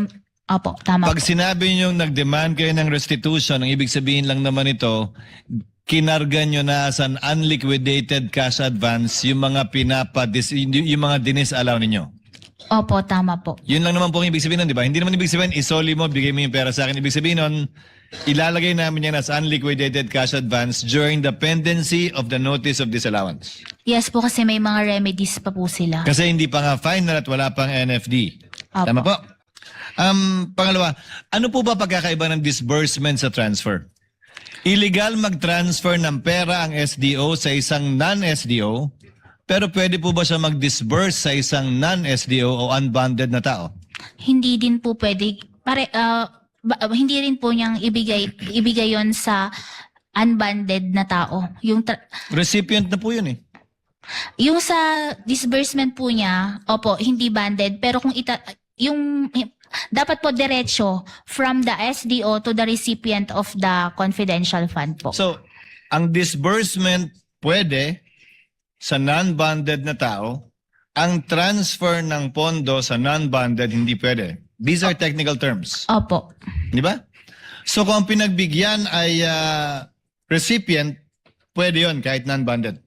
tama Pag po. sinabi nyo nag-demand kayo ng restitution, ang ibig sabihin lang naman ito, kinarga nyo na as an unliquidated cash advance yung mga yung mga dinisallow ninyo. Opo, tama po. Yun lang naman po ang ibig sabihin nun, di ba? Hindi naman ibig sabihin, isoli mo, bigay mo yung pera sa akin. Ibig sabihin nun, ilalagay namin yan as unliquidated cash advance during the pendency of the notice of disallowance. Yes po, kasi may mga remedies pa po sila. Kasi hindi pa nga final at wala pang NFD. Opo. Tama po? Pangalawa, ano po ba pagkakaiba ng disbursement sa transfer? Illegal mag-transfer ng pera ang SDO sa isang non-SDO, pero pwede po ba siya mag-disburse sa isang non-SDO o unbonded na tao? Hindi din po pwede, hindi rin po niyang ibigay yon sa unbonded na tao. Recipient na po yun eh. Yung sa disbursement po niya, opo, hindi banded, pero kung dapat po diretso from the SDO to the recipient of the confidential fund po. So, ang disbursement pwede sa non-bonded na tao, ang transfer ng pondo sa non-bonded hindi pwede. These are technical terms. Opo. Di ba? So kung ang pinagbigyan ay recipient, pwede yon kahit non-bonded.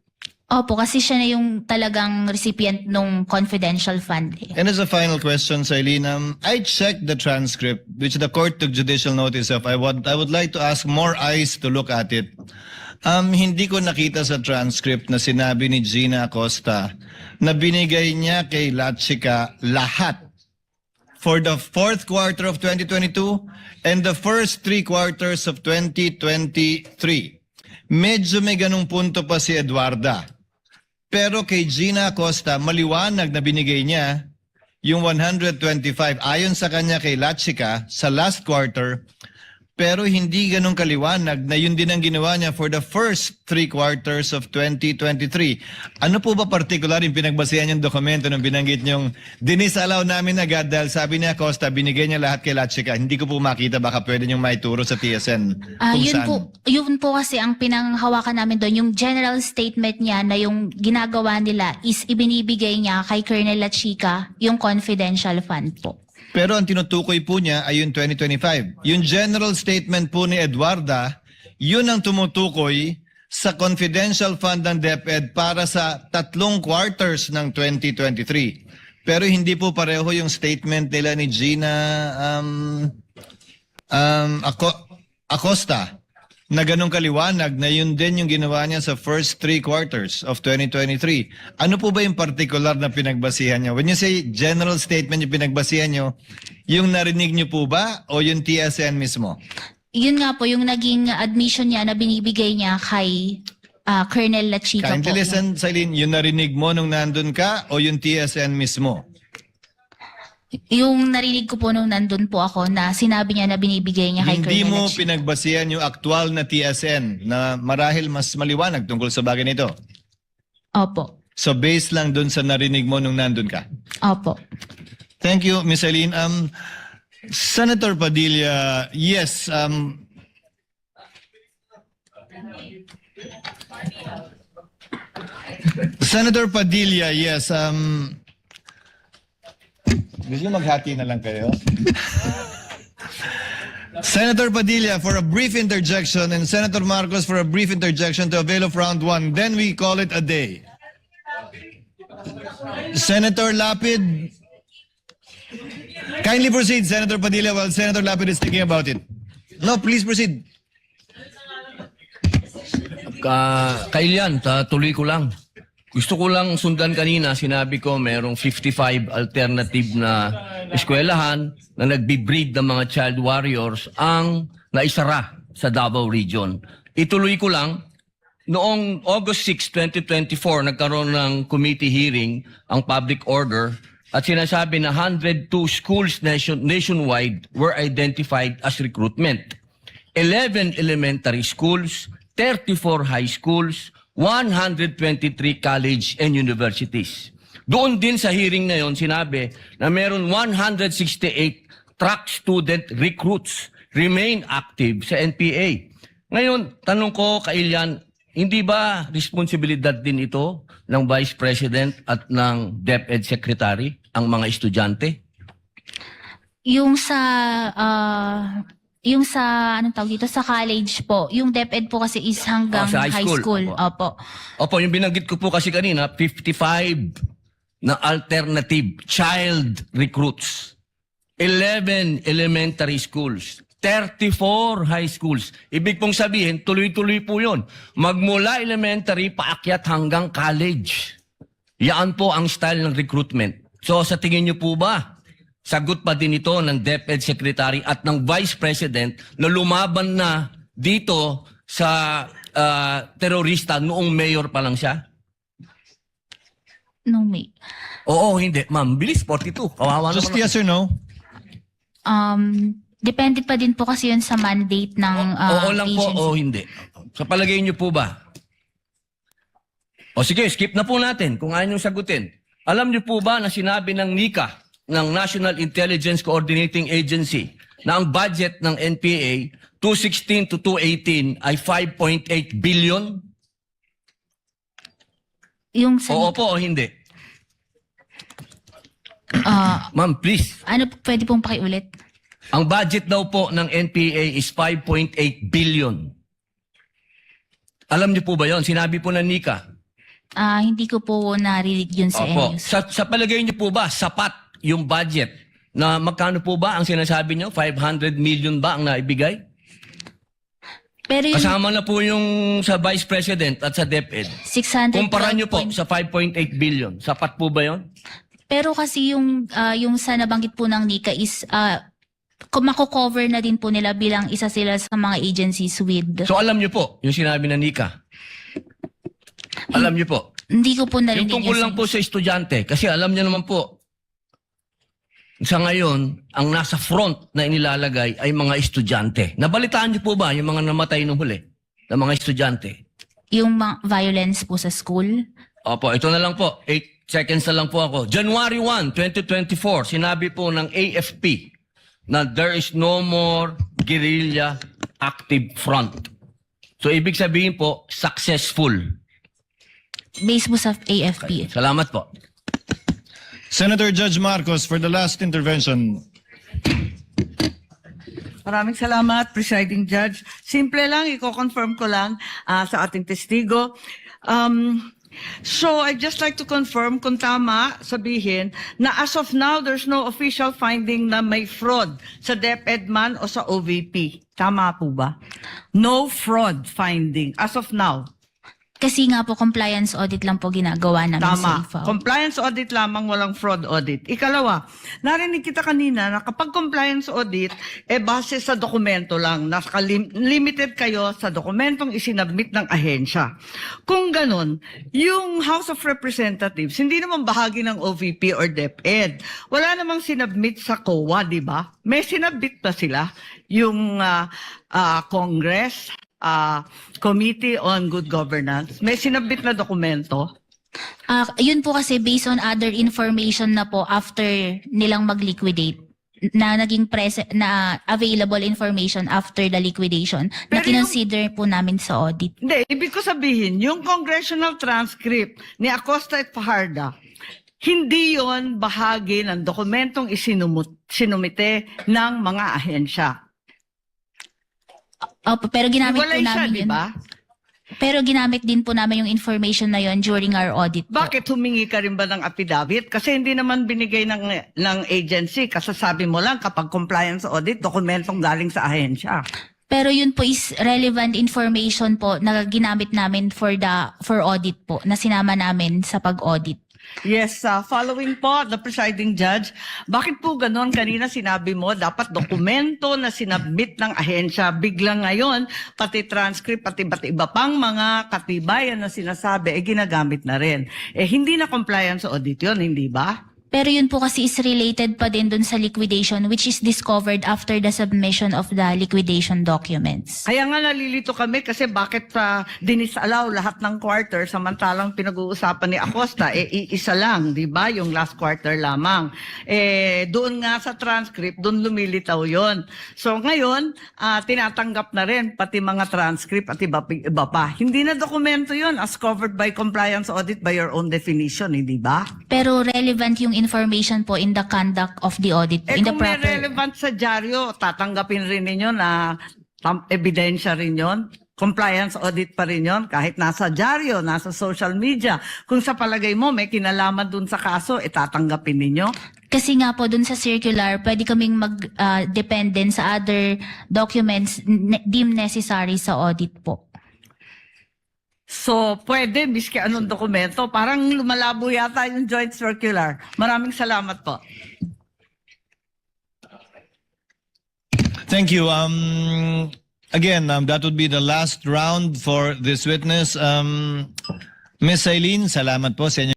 Opo, kasi siya na yung talagang recipient ng confidential fund. And as a final question, Eileen, I checked the transcript, which the court took judicial notice of. I would like to ask more eyes to look at it. Hindi ko nakita sa transcript na sinabi ni Gina Acosta na binigay niya kay Lachica lahat for the fourth quarter of 2022 and the first 3 quarters of 2023. Medyo may ganung punto pa si Eduarda. Pero kay Gina Acosta, maliwanag na binigay niya yung 125 ayon sa kanya kay Lachica sa last quarter, pero hindi ganun kaliwanag na yun din ang ginawa niya for the first 3 quarters of 2023. Ano po ba particular yung pinagbasihan yung dokumento nung binanggit niyong dinisalaw namin agad dahil sabi ni Acosta, binigay niya lahat kay Lachica. Hindi ko po makita, baka pwede niyong maituro sa TSN kung saan. Yun po kasi ang pinanghawakan namin doon, yung general statement niya na yung ginagawa nila is ibinibigay niya kay Colonel Lachica yung confidential fund po. Pero ang tinutukoy po niya ay yung 2025. Yung general statement po ni Eduarda, yun ang tumutukoy sa confidential fund ng DepEd para sa 3 quarters ng 2023. Pero hindi po pareho yung statement nila ni Gina Acosta na ganun kaliwanag na yun din yung ginawa niya sa first 3 quarters of 2023. Ano po ba yung particular na pinagbasihan niyo? When you say general statement yung pinagbasihan niyo, yung narinig niyo po ba o yung TSN mismo? Yun nga po, yung naging admission niya na binibigay niya kay Colonel Lachica po. Kindly listen, Eileen, yung narinig mo nung nandun ka o yung TSN mismo? Yung narinig ko po nung nandun po ako na sinabi niya na binibigay niya kay Hindi Colonel mo Lachica. pinagbasihan yung aktual na TSN na marahil mas maliwanag tungkol sa bagay nito. Opo. So based lang dun sa narinig mo nung nandun ka. Opo. Thank you, Ms. Eileen. Senator Padilla, yes. Senator Padilla, yes. Gusto nyo maghati na lang kayo? Senator Padilla for a brief interjection and Senator Marcos for a brief interjection to avail of round 1. Then we call it a day. Senator Lapid. Kindly proceed, Senator Padilla, while Senator Lapid is thinking about it. No, please proceed. Kailian, tuloy ko lang. Gusto ko lang sundan kanina, sinabi ko merong 55 alternative na eskwelahan na nagbi-breed ng mga child warriors ang naisara sa Davao Region. Ituloy ko lang, noong August 6, 2024, nagkaroon ng committee hearing ang public order at sinasabi na 102 schools nationwide were identified as recruitment. 11 elementary schools, 34 high schools, 123 college and universities. Doon din sa hearing na yon sinabi na meron 168 track student recruits remain active sa NPA. Ngayon, tanong ko, Kailian, hindi ba responsibilidad din ito ng Vice President at ng DepEd Secretary ang mga estudyante? Yung sa anong tawag dito, sa college po, yung DepEd po kasi is hanggang sa high school. Opo. Opo, yung binanggit ko po kasi kanina, 55 na alternative child recruits. 11 elementary schools. 34 high schools. Ibig pong sabihin, tuloy-tuloy po yun. Magmula elementary, paakyat hanggang college. Yan po ang style ng recruitment. So sa tingin niyo po ba, sagot pa din ito ng DepEd Secretary at ng Vice President na lumaban na dito sa terorista noong mayor pa lang siya? No, may. Oo, hindi. Ma'am, bilis, 42. Kawawa Just naman. yes or no? Depende pa din po kasi yun sa mandate ng Oo lang po agency. o hindi. Sa palagay niyo po ba? O sige, skip na po natin kung ayaw niyong sagutin. Alam niyo po ba na sinabi ng NICA, ng National Intelligence Coordinating Agency, na ang budget ng NPA 2016 to 2018 ay 5.8 billion? Yung sa Oo po o hindi? Ma'am, please. Ano, pwede pong pakiulit? Ang budget daw po ng NPA is 5.8 billion. Alam niyo po ba yon? Sinabi po ng Nika. Hindi ko po narinig yun sa Opo. news. Sa palagay niyo po ba, sapat yung budget? Na magkano po ba ang sinasabi niyo? 500 million ba ang naibigay? Pero yung Kasama na po yung sa Vice President at sa DepEd. 600 Kumpara niyo po sa 5.8 billion. Sapat po ba yon? Pero kasi yung sa nabanggit po ng Nika is mako-cover na din po nila bilang isa sila sa mga agencies with. So alam niyo po yung sinabi ng Nika. Alam niyo po. Hindi ko po Yung narinig tungkol lang po sa estudyante. Kasi alam niyo naman po, sa ngayon, ang nasa front na inilalagay ay mga estudyante. Nabalitaan niyo po ba yung mga namatay nung huli na mga estudyante? Yung violence po sa school. Opo, ito na lang po. 8 seconds na lang po ako. January 1, 2024, sinabi po ng AFP na there is no more guerrilla active front. So, ibig sabihin po, successful. Based po sa AFP. Salamat po. Senator Judge Marcos for the last intervention. Maraming salamat, Presiding Judge. Simple lang, i-confirm ko lang sa ating testigo. So I'd just like to confirm kung tama sabihin na as of now, there's no official finding na may fraud sa DepEd man o sa OVP. Tama po ba? No fraud finding as of now. Kasi nga po compliance audit lang po ginagawa namin Tama. sa IFAO. Compliance audit lamang, walang fraud audit. Ikalawa, narinig kita kanina na kapag compliance audit, base sa dokumento lang, limited kayo sa dokumentong isinabmit ng ahensya. Kung ganun, yung House of Representatives, hindi naman bahagi ng OVP or DepEd. Wala namang sinabmit sa COA, di ba? May sinabmit pa sila? Yung Congress, Committee on Good Governance, may sinabit na dokumento. Yun po kasi based on other information na po after nilang mag-liquidate na naging na available information after the liquidation na Pero kinonsider po namin sa audit. Hindi, ibig ko sabihin, yung congressional transcript ni Acosta at Fajarda, hindi yon bahagi ng dokumentong sinumite ng mga ahensya. Opo, pero ginamit po Hiwalay siya, namin di yun. ba? Pero ginamit din po namin yung information na yon during our audit po. Bakit humingi ka rin ba ng affidavit? Kasi hindi naman binigay ng agency. Kasasabi mo lang kapag compliance audit, dokumentong galing sa ahensya. Pero yun po is relevant information po na ginamit namin for audit po, na sinama namin sa pag-audit. Yes, following po, the presiding judge, bakit po ganon? Kanina sinabi mo, dapat dokumento na sinabmit ng ahensya. Biglang ngayon, pati transcript, pati iba pang mga katibayan na sinasabi, ginagamit na rin. Hindi na compliance audit yun, hindi ba? Pero yun po kasi is related pa din dun sa liquidation which is discovered after the submission of the liquidation documents. Kaya nga nalilito kami kasi bakit dinisallow lahat ng quarter samantalang pinag-uusapan ni Acosta, iisa lang, di ba? Yung last quarter lamang. Doon nga sa transcript, doon lumilitaw yon. So ngayon, tinatanggap na rin pati mga transcript at iba pa. Hindi na dokumento yon as covered by compliance audit by your own definition, hindi ba? Pero relevant yung information po in the conduct of the audit po, in the Kung may proper... relevant sa dyaryo, tatanggapin rin ninyo na ebidensya rin yon. Compliance audit pa rin yon, kahit nasa dyaryo, nasa social media. Kung sa palagay mo may kinalaman dun sa kaso, tatanggapin ninyo. Kasi nga po dun sa circular, pwede kaming mag-dependent sa other documents deemed necessary sa audit po. So, pwede, miski anong dokumento. Parang lumalabo yata yung joint circular. Maraming salamat po. Thank you. Again, that would be the last round for this witness. Ms. Eileen, salamat po sa inyo.